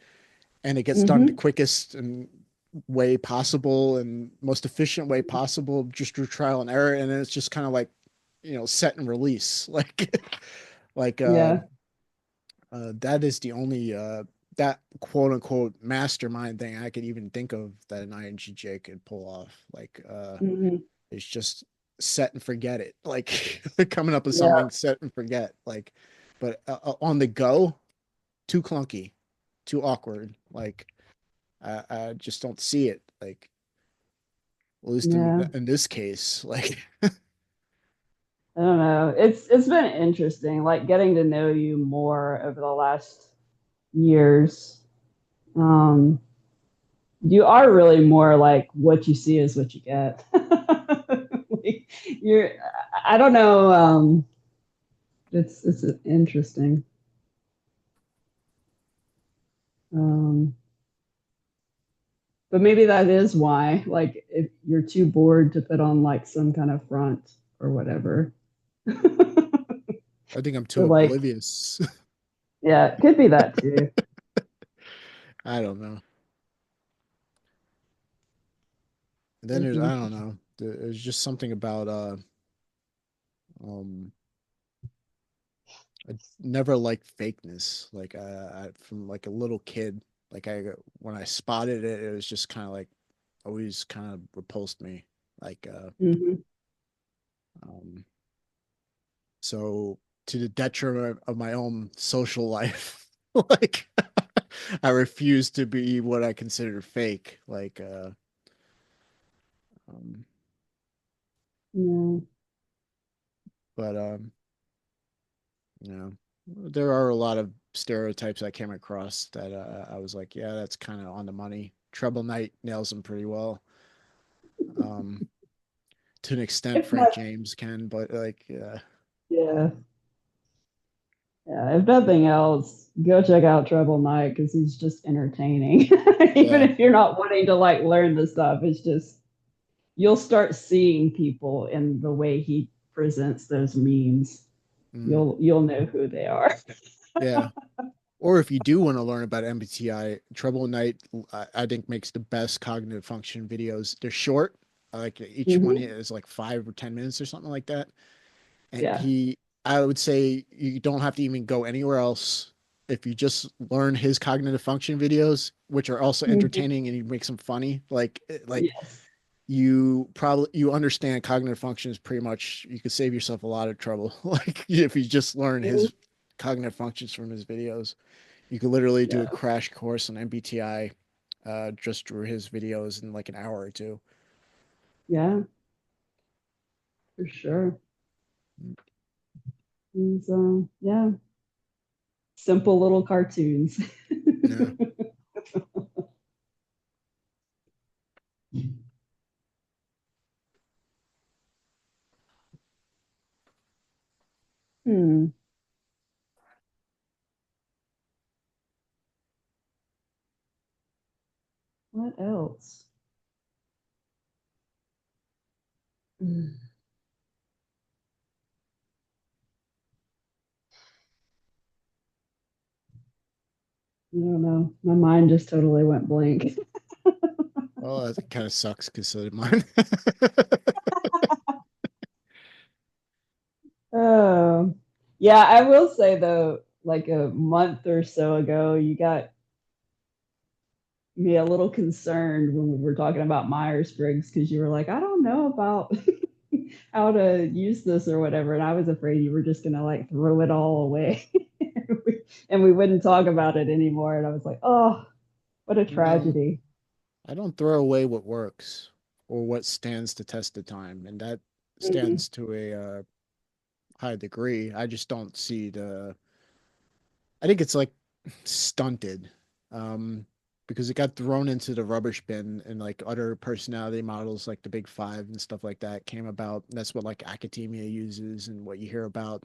and it gets done the Mm-hmm. quickest and way possible and most efficient way possible, just through trial and error. And then it's just kind of like, set and release. Like, like Yeah. that is the only that quote unquote mastermind thing I could even think of that an INTJ could pull off. Like Mm-hmm. it's just set and forget it. Like coming up with Yeah. something set and forget. Like, but on the go, too clunky, too awkward. Like I just don't see it. Like at least Yeah. in this case, like I don't know. It's been interesting, like getting to know you more over the last years. Um, you are really more like what you see is what you get. Like, you're, I don't know. It's interesting. Um, but maybe that is why, like, if you're too bored to put on like some kind of front or whatever. I think I'm too But like, oblivious. yeah, it could be that too. I don't know. And then That's there's I don't interesting. know. There's just something about um I never liked fakeness. Like from like a little kid, like I when I spotted it, it was just kind of like always kind of repulsed me. Like Hmm. um so to the detriment of my own social life, like I refuse to be what I consider fake. Like um Yeah. But you know, there are a lot of stereotypes I came across that I was like, yeah, that's kind of on the money. Treble Knight nails them pretty well. Um, to an extent, If Frank not, James can, but like, yeah, yeah. If nothing else, go check out Treble Knight because he's just entertaining. Even yeah, if you're not wanting to like learn the stuff, it's just you'll start seeing people in the way he presents those memes. mm, You'll know who they are. yeah. Or if you do want to learn about MBTI, Treble Knight, I think makes the best cognitive function videos. They're short, like each one Hmm. is like 5 or 10 minutes or something like that. And Yeah. I would say you don't have to even go anywhere else. If you just learn his cognitive function videos, which are also Hmm. entertaining and he makes them funny, like Yes. you understand cognitive functions pretty much. You could save yourself a lot of trouble, like if you just learn Mhm. his cognitive functions from his videos. You could literally do a Yeah. crash course on MBTI just through his videos in like an hour or two. Yeah, for sure. And so, yeah, simple little cartoons. Yeah. Hmm. What else? Hmm. I don't know. My mind just totally went blank. Well, that kind of sucks because so did mine. Oh, yeah. I will say though, like a month or so ago, you got me a little concerned when we were talking about Myers Briggs because you were like, I don't know about how to use this or whatever. And I was afraid you were just going to like throw it all away and we wouldn't talk about it anymore. And I was like, oh, what a No, tragedy. I don't throw away what works or what stands the test of time, and that Hmm. stands to a high degree. I just don't see the. I think it's like stunted, um, because it got thrown into the rubbish bin, and like other personality models, like the Big Five and stuff like that, came about. That's what like academia uses, and what you hear about.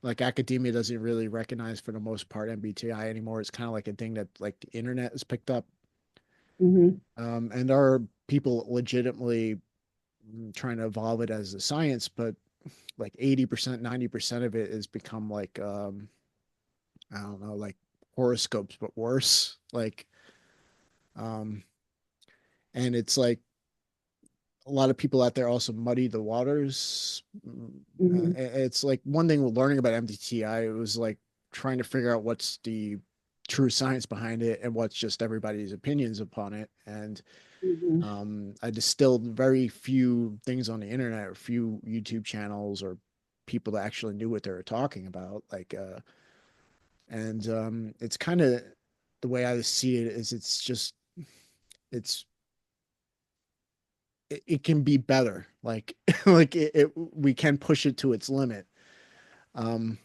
Like academia doesn't really recognize for the most part MBTI anymore. It's kind of like a thing that like the internet has picked up. Hmm. And there are people legitimately trying to evolve it as a science, but like 80%, 90% of it has become like I don't know, like horoscopes, but worse. Um, and it's like a lot of people out there also muddy the waters. Hmm. It's like one thing with learning about MBTI, it was like trying to figure out what's the true science behind it and what's just everybody's opinions upon it. And Hmm. I distilled very few things on the internet or few YouTube channels or people that actually knew what they were talking about. And it's kind of the way I see it is it's just, it's, it can be better. Like, we can push it to its limit. Um,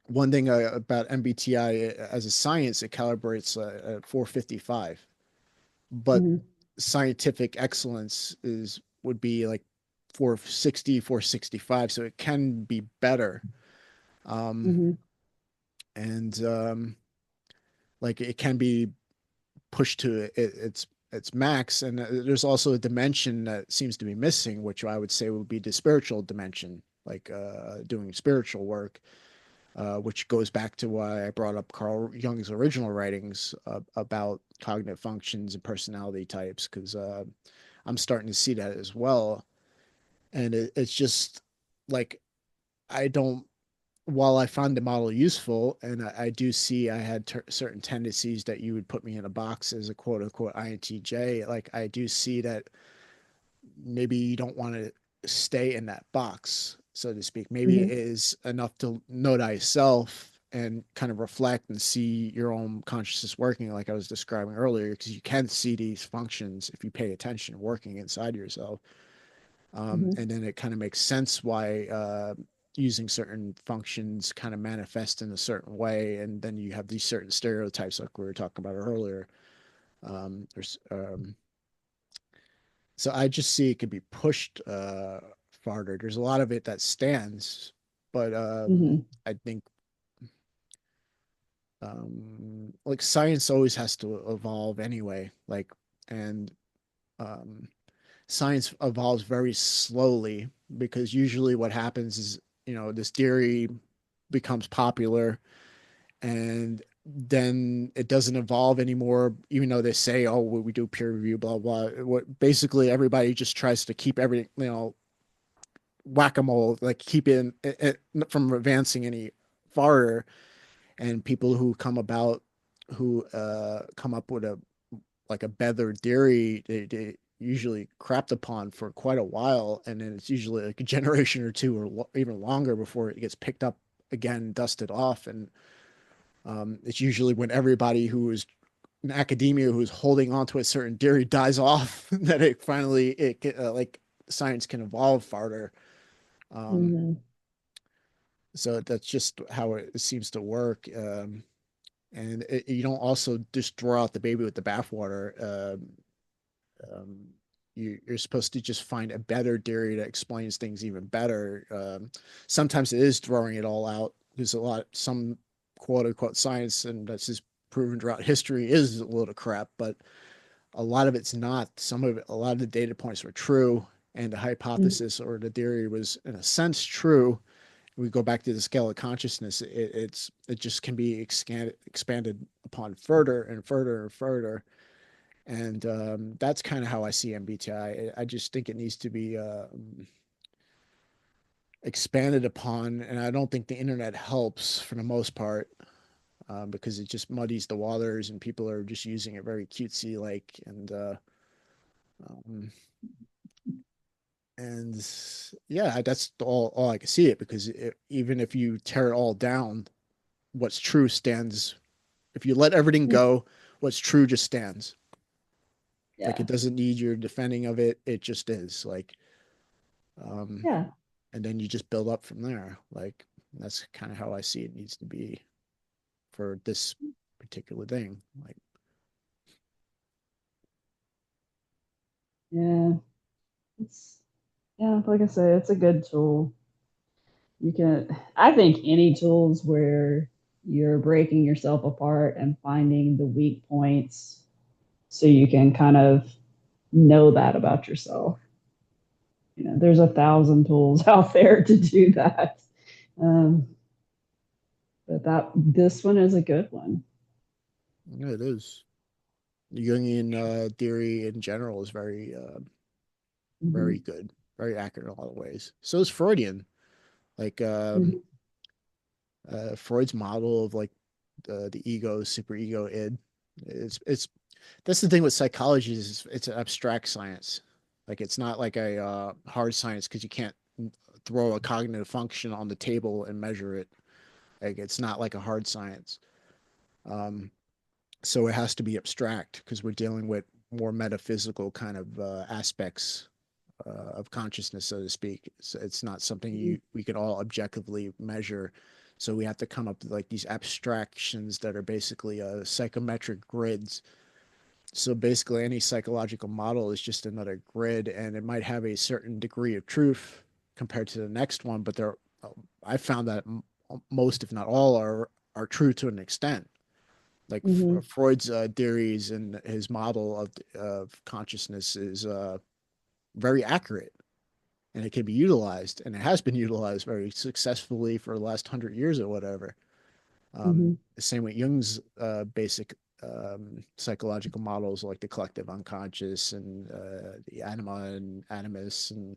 One thing about MBTI as a science, it calibrates at 455, but Hmm. scientific excellence is would be like 460, 465. So it can be better. Um, Hmm. and like it can be pushed to its max. And there's also a dimension that seems to be missing, which I would say would be the spiritual dimension, like doing spiritual work, which goes back to why I brought up Carl Jung's original writings about cognitive functions and personality types, because I'm starting to see that as well. And it's just like, I don't, while I find the model useful, and I do see I had certain tendencies that you would put me in a box as a quote unquote INTJ, like I do see that maybe you don't want to stay in that box, so to speak. Maybe it Hmm. is enough to know thyself and kind of reflect and see your own consciousness working, like I was describing earlier, because you can see these functions if you pay attention working inside yourself. Hmm. And then it kind of makes sense why using certain functions kind of manifest in a certain way, and then you have these certain stereotypes like we were talking about earlier. There's So I just see it could be pushed farther. There's a lot of it that stands, but Hmm. I think like science always has to evolve anyway. Like, and um, science evolves very slowly because usually what happens is, this theory becomes popular and then it doesn't evolve anymore, even though they say, oh, we do peer review, blah, blah. What basically everybody just tries to keep everything, whack-a-mole, like keep it from advancing any farther. And people who come up with a better theory, they usually crapped upon for quite a while, and then it's usually like a generation or two or even longer before it gets picked up again, dusted off. And it's usually when everybody who is in academia who's holding on to a certain theory dies off that it finally like science can evolve farther. Um, Hmm. so that's just how it seems to work. And you don't also just throw out the baby with the bathwater. Um, you're supposed to just find a better theory that explains things even better. Sometimes it is throwing it all out. There's some quote unquote science, and that's just proven throughout history is a load of crap, but a lot of it's not. A lot of the data points were true, and the hypothesis or the theory was, in a sense, true. We go back to the scale of consciousness. It just can be expanded upon further and further and further, and that's kind of how I see MBTI. I just think it needs to be expanded upon, and I don't think the internet helps for the most part, because it just muddies the waters, and people are just using it very cutesy like, um, and yeah, that's all I can see it, because even if you tear it all down, what's true stands. If you let everything go, what's true just stands. Like, Yeah. it doesn't need your defending of it. It just is like, um, Yeah. and then you just build up from there. Like, that's kind of how I see it needs to be for this particular thing. Like, Yeah. It's yeah, like I say, it's a good tool. You can I think any tools where you're breaking yourself apart and finding the weak points so you can kind of know that about yourself. There's 1,000 tools out there to do that. Um, but this one is a good one. yeah, it is. Jungian theory in general is very Mm-hmm. good, very accurate in a lot of ways. So is Freudian. Like, Mm-hmm. Freud's model of like the ego, super ego, id. It's That's the thing with psychology, is it's an abstract science. Like, it's not like a hard science, because you can't throw a cognitive function on the table and measure it. Like, it's not like a hard science. Um, so it has to be abstract because we're dealing with more metaphysical kind of aspects of consciousness, so to speak. So it's not something we can all objectively measure. So we have to come up with like these abstractions that are basically psychometric grids. So basically, any psychological model is just another grid, and it might have a certain degree of truth compared to the next one. But I found that most, if not all, are true to an extent. Like, Mm-hmm. Freud's theories and his model of consciousness is very accurate, and it can be utilized, and it has been utilized very successfully for the last 100 years or whatever. Mm-hmm. The same with Jung's basic psychological models, like the collective unconscious and the anima and animus, and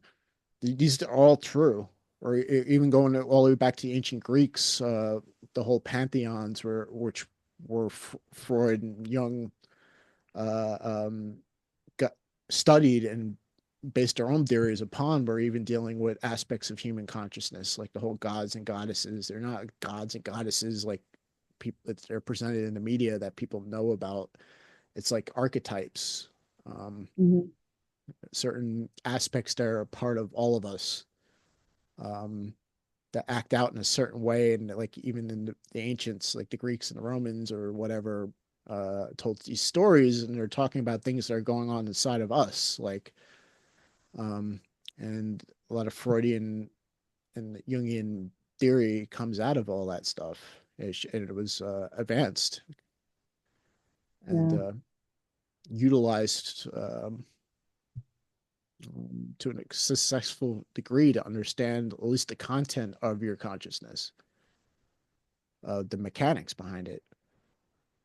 these are all true. Or even going all the way back to the ancient Greeks, the whole pantheons which were Freud and Jung uh, um, got studied and based their own theories upon, were even dealing with aspects of human consciousness, like the whole gods and goddesses. They're not gods and goddesses like people that they're presented in the media that people know about. It's like archetypes, um, Mm-hmm. certain aspects that are a part of all of us. Um, that act out in a certain way, and like even in the ancients, like the Greeks and the Romans or whatever, told these stories, and they're talking about things that are going on inside of us, like um, and a lot of Freudian and Jungian theory comes out of all that stuff. And it was advanced and Yeah. utilized to a successful degree to understand at least the content of your consciousness, the mechanics behind it.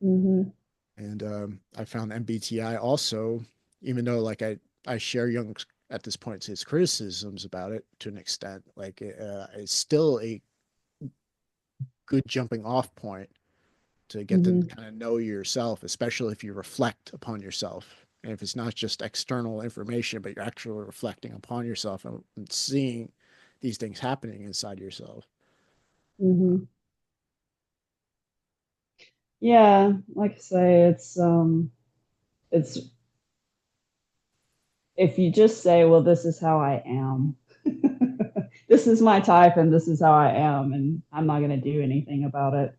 Mm-hmm. And I found MBTI also, even though like I share Jung's at this point his criticisms about it to an extent, like it's still a good jumping off point to get to Mm-hmm. kind of know yourself, especially if you reflect upon yourself. And if it's not just external information, but you're actually reflecting upon yourself and seeing these things happening inside yourself. Mm-hmm. Yeah, like I say, it's if you just say, well, this is how I am. This is my type and this is how I am, and I'm not going to do anything about it,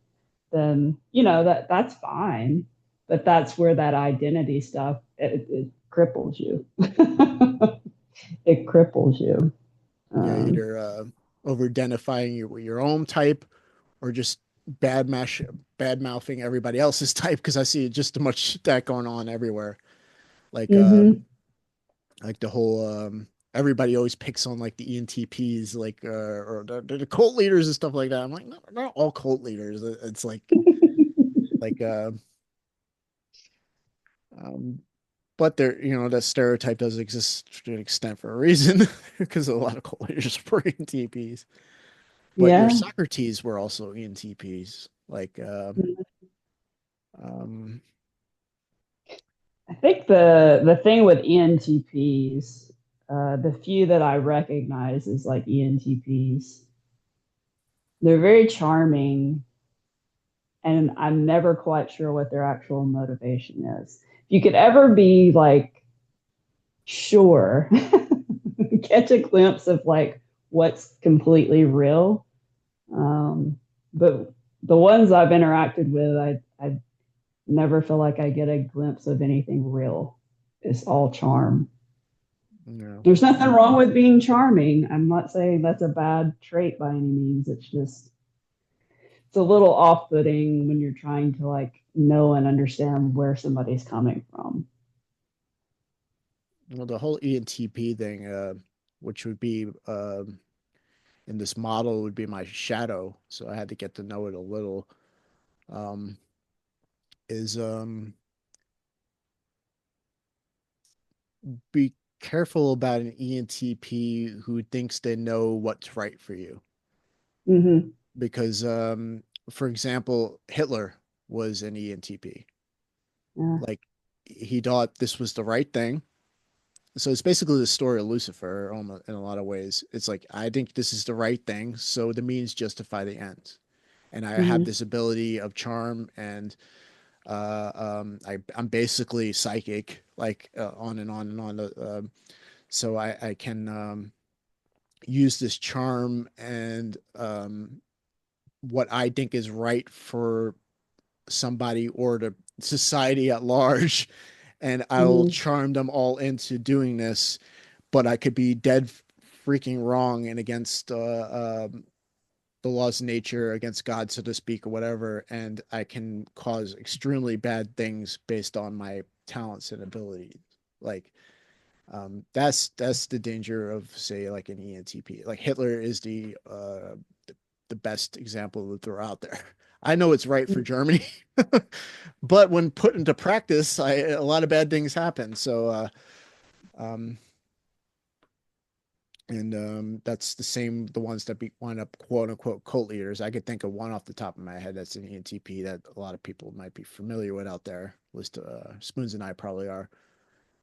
then that's fine. But that's where that identity stuff it cripples you. It cripples you. Yeah, Um, either over identifying your own type or just bad mouthing everybody else's type because I see just too much that going on everywhere. Like mhm. like the whole everybody always picks on like the ENTPs like or the cult leaders and stuff like that. I'm like, no, not all cult leaders. It's like um but there, that stereotype does exist to an extent for a reason because a lot of cult leaders were ENTPs. But your Yeah. Socrates were also ENTPs. Like um I think the thing with ENTPs, the few that I recognize as like ENTPs, they're very charming, and I'm never quite sure what their actual motivation is. If you could ever be like sure, catch a glimpse of like what's completely real. But the ones I've interacted with, I never feel like I get a glimpse of anything real. It's all charm. you know There's nothing wrong with being charming. I'm not saying that's a bad trait by any means. It's just it's a little off-putting when you're trying to like know and understand where somebody's coming from. well, the whole ENTP thing, which would be in this model would be my shadow, so I had to get to know it a little. Um, is Be careful about an ENTP who thinks they know what's right for you, Mm-hmm. because for example, Hitler was an ENTP. Yeah. Like he thought this was the right thing. So it's basically the story of Lucifer almost in a lot of ways. It's like I think this is the right thing, so the means justify the ends. And I have Mm-hmm. this ability of charm and I'm basically psychic, like on and on and on. So I can use this charm and what I think is right for somebody or the society at large, and I'll Mm-hmm. charm them all into doing this. But I could be dead freaking wrong and against the laws of nature, against God, so to speak, or whatever, and I can cause extremely bad things based on my talents and abilities. Like that's the danger of say like an ENTP. Like Hitler is the best example to throw out there. I know it's right for Germany, but when put into practice, a lot of bad things happen. So um, and that's the same the ones that wind up quote unquote cult leaders. I could think of one off the top of my head that's an ENTP that a lot of people might be familiar with out there. At least Spoons and I probably are.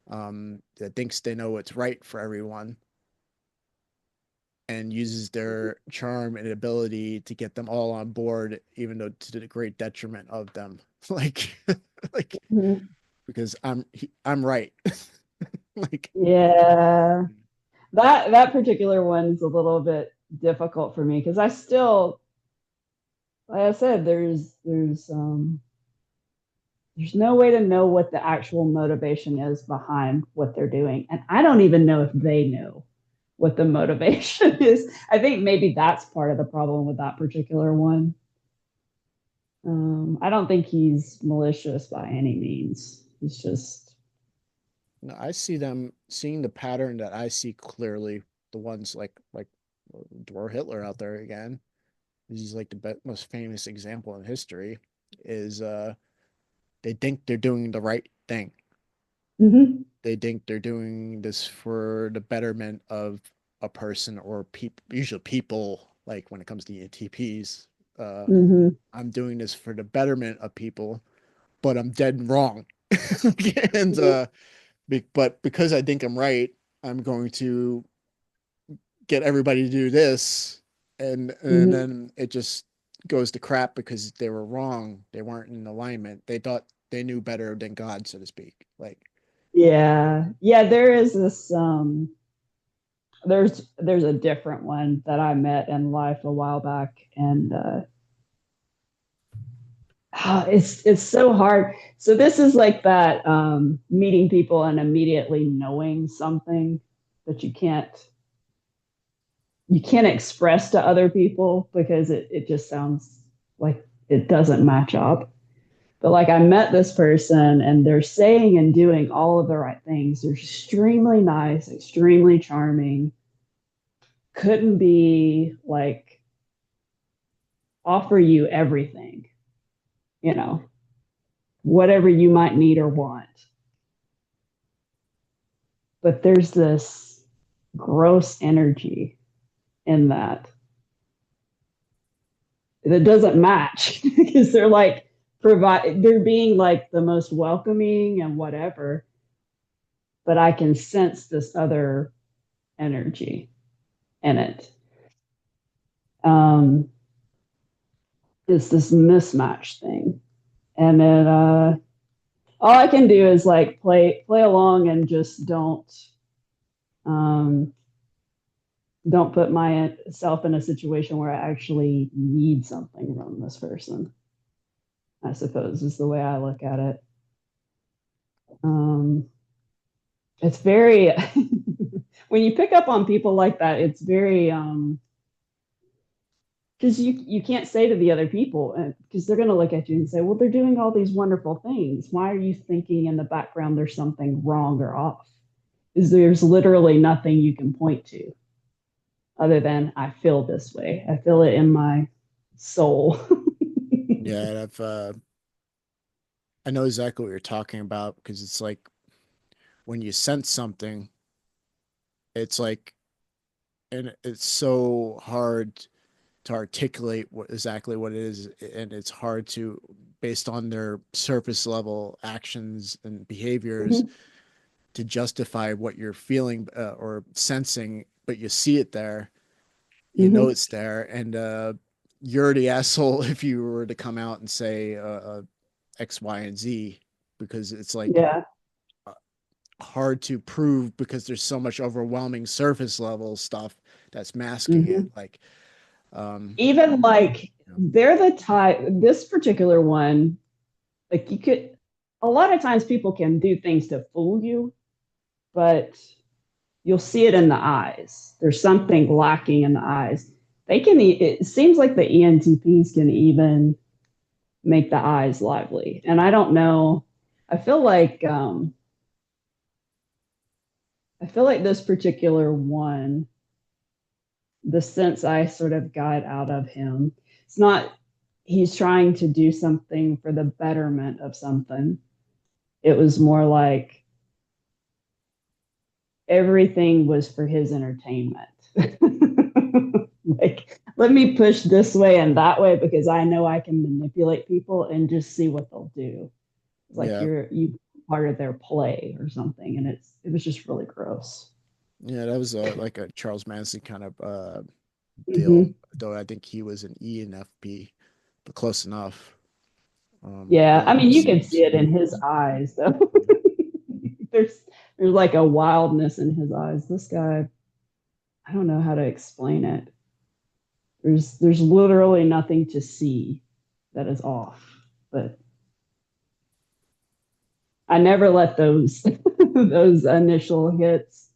That thinks they know what's right for everyone and uses their charm and ability to get them all on board, even though to the great detriment of them. like, like Mm-hmm. because I'm right. like, Yeah. That particular one's a little bit difficult for me because I still, like I said, there's no way to know what the actual motivation is behind what they're doing. And I don't even know if they know what the motivation is. I think maybe that's part of the problem with that particular one. I don't think he's malicious by any means. He's just, No, I see them seeing the pattern that I see clearly. The ones like Dwarf Hitler out there again. He's like the most famous example in history. Is they think they're doing the right thing. mm-hmm, They think they're doing this for the betterment of a person or people. Usually people, like when it comes to ENTPs, uh, mm-hmm, I'm doing this for the betterment of people, but I'm dead wrong. And but because I think I'm right, I'm going to get everybody to do this, and mm-hmm. then it just goes to crap because they were wrong. They weren't in alignment. They thought they knew better than God, so to speak. Like, Yeah. Yeah, there is this there's a different one that I met in life a while back, and it's so hard. So this is like that meeting people and immediately knowing something that you can't express to other people because it just sounds like it doesn't match up. But like I met this person and they're saying and doing all of the right things. They're extremely nice, extremely charming. Couldn't be like offer you everything, you know, whatever you might need or want. But there's this gross energy in that doesn't match because they're being like the most welcoming and whatever, but I can sense this other energy in it. Um, it's this mismatch thing, and it all I can do is like play along and just um, don't put myself in a situation where I actually need something from this person. I suppose is the way I look at it. Um, it's very when you pick up on people like that, it's very because you can't say to the other people because they're going to look at you and say, well, they're doing all these wonderful things. Why are you thinking in the background there's something wrong or off? Is there's literally nothing you can point to other than I feel this way. I feel it in my soul. yeah, I know exactly what you're talking about because it's like when you sense something, it's like, and it's so hard to articulate exactly what it is, and it's hard to, based on their surface level actions and behaviors, Mm-hmm. to justify what you're feeling or sensing, but you see it there, you know Mm-hmm. it's there, and you're the asshole if you were to come out and say X, Y, and Z, because it's like Yeah. uh, hard to prove because there's so much overwhelming surface level stuff that's masking it. Mm-hmm. Like, um, Even like you know, they're the type, this particular one, like a lot of times people can do things to fool you, but you'll see it in the eyes. There's something lacking in the eyes. It seems like the ENTPs can even make the eyes lively. And I don't know, I feel like, I feel like this particular one, the sense I sort of got out of him, it's not, he's trying to do something for the betterment of something. It was more like everything was for his entertainment. Like, let me push this way and that way because I know I can manipulate people and just see what they'll do. It's like yeah, you part of their play or something, and it was just really gross. yeah, that was like a Charles Manson kind of deal, Mm-hmm. though I think he was an ENFP, but close enough. Yeah, I Along mean, those you can see scenes. it in his eyes, though. there's there's like a wildness in his eyes. This guy, I don't know how to explain it. There's literally nothing to see that is off. But I never let those those initial hits,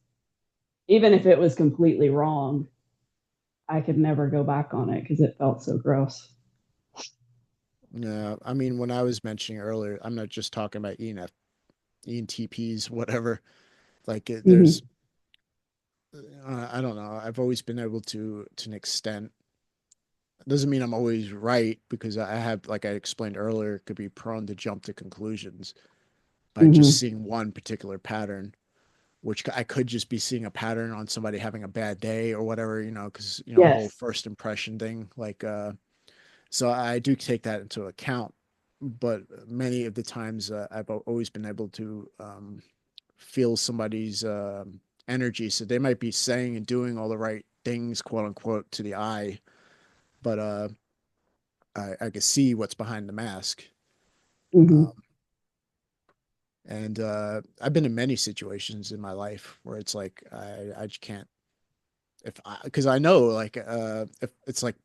even if it was completely wrong, I could never go back on it because it felt so gross. Yeah, I mean, when I was mentioning earlier, I'm not just talking about ENTPs, whatever. Like, there's, Mm-hmm. I don't know. I've always been able to an extent. It doesn't mean I'm always right because I have, like I explained earlier, could be prone to jump to conclusions by just Mm-hmm. seeing one particular pattern, which I could just be seeing a pattern on somebody having a bad day or whatever, because, the whole Yes. first impression thing, like, so I do take that into account. But many of the times I've always been able to feel somebody's energy. So they might be saying and doing all the right things, quote unquote, to the eye, but I can see what's behind the mask. Mm-hmm. Um, and I've been in many situations in my life where it's like I just can't because I know like if it's like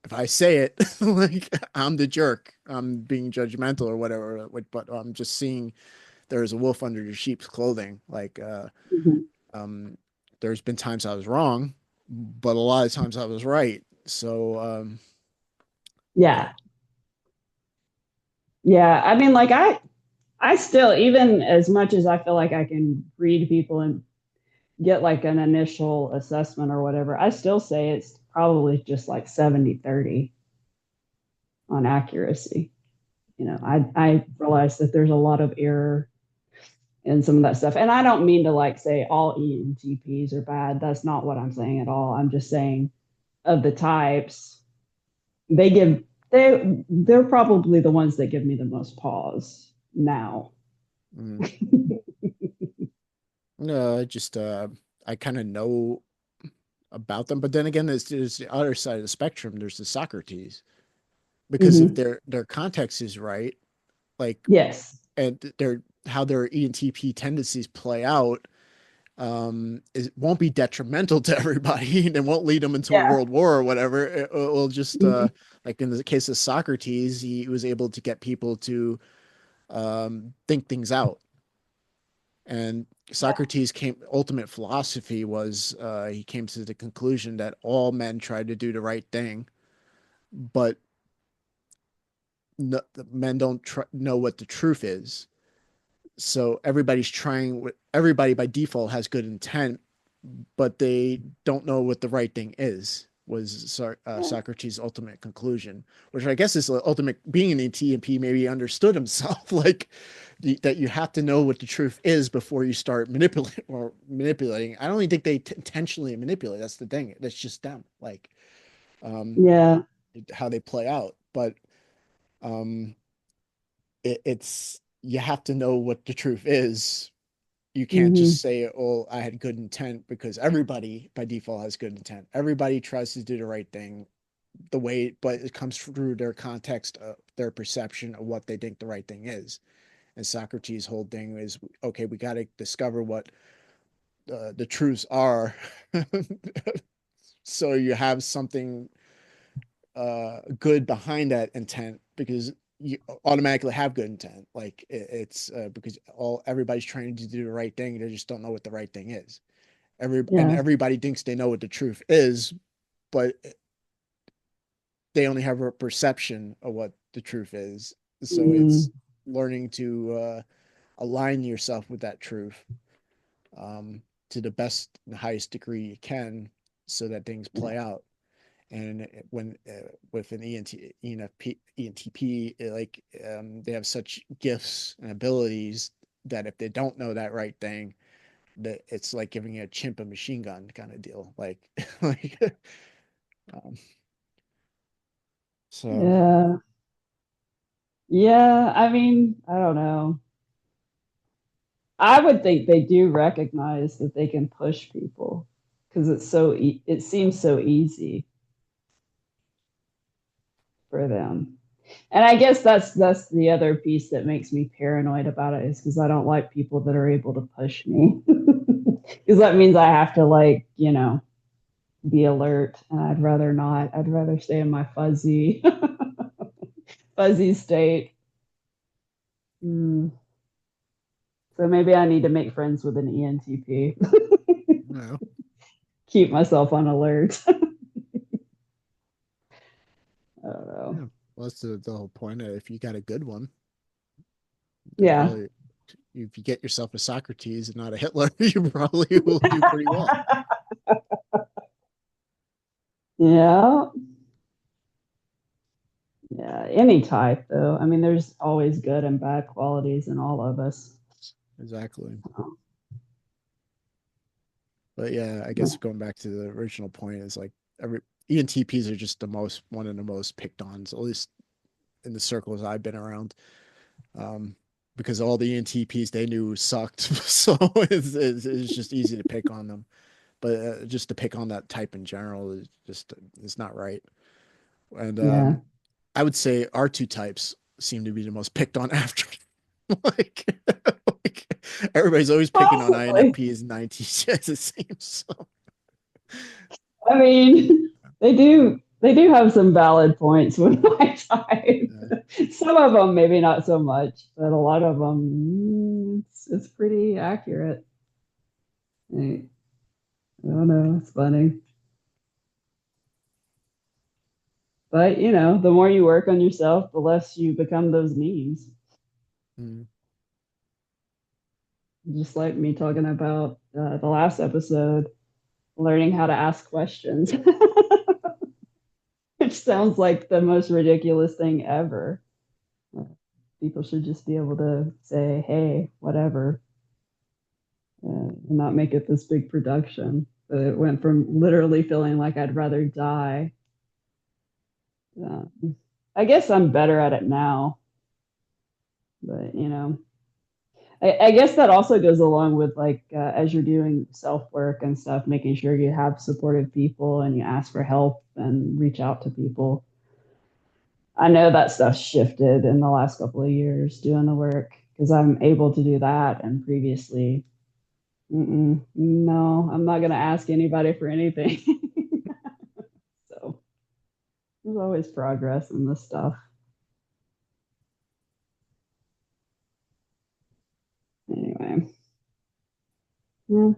if I say it like I'm the jerk, I'm being judgmental or whatever, but I'm just seeing there's a wolf under the sheep's clothing. Like Mm-hmm. um, there's been times I was wrong, but a lot of times I was right. So yeah. Yeah. Yeah. I mean, like I still, even as much as I feel like I can read people and get like an initial assessment or whatever, I still say it's probably just like 70-30 on accuracy. I realize that there's a lot of error in some of that stuff. And I don't mean to like say all ENTPs are bad. That's not what I'm saying at all. I'm just saying of the types, they give they're probably the ones that give me the most pause now. Mm. No, I kind of know about them, but then again, there's the other side of the spectrum. There's the Socrates because if Mm-hmm. their context is right, like Yes. and their how their ENTP tendencies play out, it won't be detrimental to everybody and it won't lead them into a Yeah. world war or whatever. It will just Mm-hmm. like in the case of Socrates, he was able to get people to think things out. And Socrates came ultimate philosophy was he came to the conclusion that all men try to do the right thing, but no, the men don't know what the truth is. So everybody's trying. Everybody by default has good intent, but they don't know what the right thing is. Was Yeah. Socrates' ultimate conclusion, which I guess is the ultimate. Being an ENTP, maybe understood himself like that you have to know what the truth is before you start manipulating. I don't even think they intentionally manipulate. That's the thing. That's just them, like um, Yeah. how they play out. But um, it's you have to know what the truth is. You can't Mm-hmm. just say, "Oh, I had good intent," because everybody by default has good intent. Everybody tries to do the right thing, the way, but it comes through their context, of their perception of what they think the right thing is. And Socrates' whole thing is, okay, we got to discover what the truths are, so you have something good behind that intent because you automatically have good intent. Like it's because everybody's trying to do the right thing. They just don't know what the right thing is. Yeah. Everybody thinks they know what the truth is, but they only have a perception of what the truth is. So Mm-hmm. it's learning to align yourself with that truth um, to the best and highest degree you can, so that things Yeah. play out. And when with an ENFP, ENTP, like they have such gifts and abilities that if they don't know that right thing, that it's like giving a chimp a machine gun kind of deal. Like, like, um, so Yeah. Yeah. I mean, I don't know. I would think they do recognize that they can push people because it seems so easy for them. And I guess that's the other piece that makes me paranoid about it is because I don't like people that are able to push me. Because that means I have to like, be alert, and I'd rather not. I'd rather stay in my fuzzy fuzzy state. Mm. So maybe I need to make friends with an ENTP. No. Keep myself on alert. I don't Yeah. know. Well, that's the whole point. If you got a good one, they're Yeah. probably, if you get yourself a Socrates and not a Hitler, you probably will do pretty well. Yeah. Yeah. Any type, though. I mean, there's always good and bad qualities in all of us. Exactly. But yeah, I guess going back to the original point is like every ENTPs are just the most one of the most picked on, at least in the circles I've been around. Um, because all the ENTPs they knew sucked, so it's just easy to pick on them. But just to pick on that type in general is just it's not right. And Yeah. I would say our two types seem to be the most picked on after. like, like everybody's always picking on Possibly. INFPs and INTJs, it seems. So, I mean, they do have some valid points with my type. uh, Some of them maybe not so much, but a lot of them it's pretty accurate. I don't know, it's funny. But the more you work on yourself, the less you become those memes. mm, Just like me talking about the last episode, learning how to ask questions, which sounds like the most ridiculous thing ever. People should just be able to say, hey, whatever, and not make it this big production. But it went from literally feeling like I'd rather die. Uh, I guess I'm better at it now, but I guess that also goes along with like as you're doing self work and stuff, making sure you have supportive people and you ask for help and reach out to people. I know that stuff shifted in the last couple of years doing the work because I'm able to do that. And previously, no, I'm not going to ask anybody for anything. So there's always progress in this stuff. Anyway, yeah,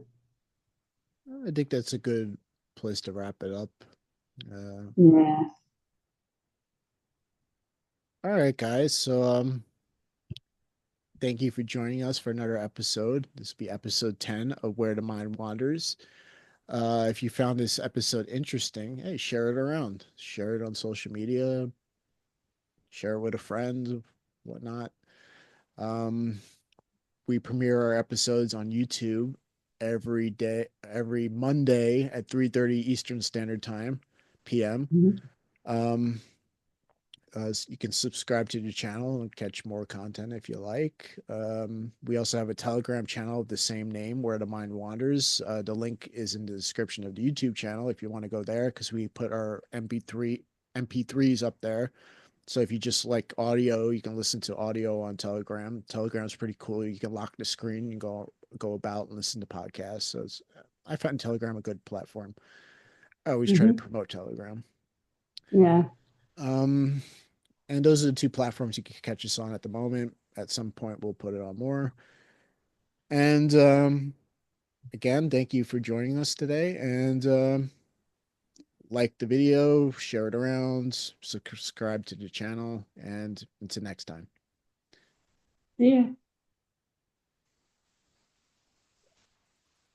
I think that's a good place to wrap it up. Uh, yeah, all right, guys. So, thank you for joining us for another episode. This will be episode 10 of Where the Mind Wanders. If you found this episode interesting, hey, share it around. Share it on social media. Share it with a friend, whatnot. Um, we premiere our episodes on YouTube every day, every Monday at 3:30 Eastern Standard Time, PM. mhm, Um, you can subscribe to the channel and catch more content if you like. We also have a Telegram channel of the same name, Where the Mind Wanders. The link is in the description of the YouTube channel if you want to go there, because we put our MP3s up there. So if you just like audio, you can listen to audio on Telegram. Telegram's pretty cool. You can lock the screen and go about and listen to podcasts. I find Telegram a good platform. I always try to mhm, promote Telegram. yeah, Um, and those are the two platforms you can catch us on at the moment. At some point, we'll put it on more. And again, thank you for joining us today. And like the video, share it around, subscribe to the channel, and until next time. yeah.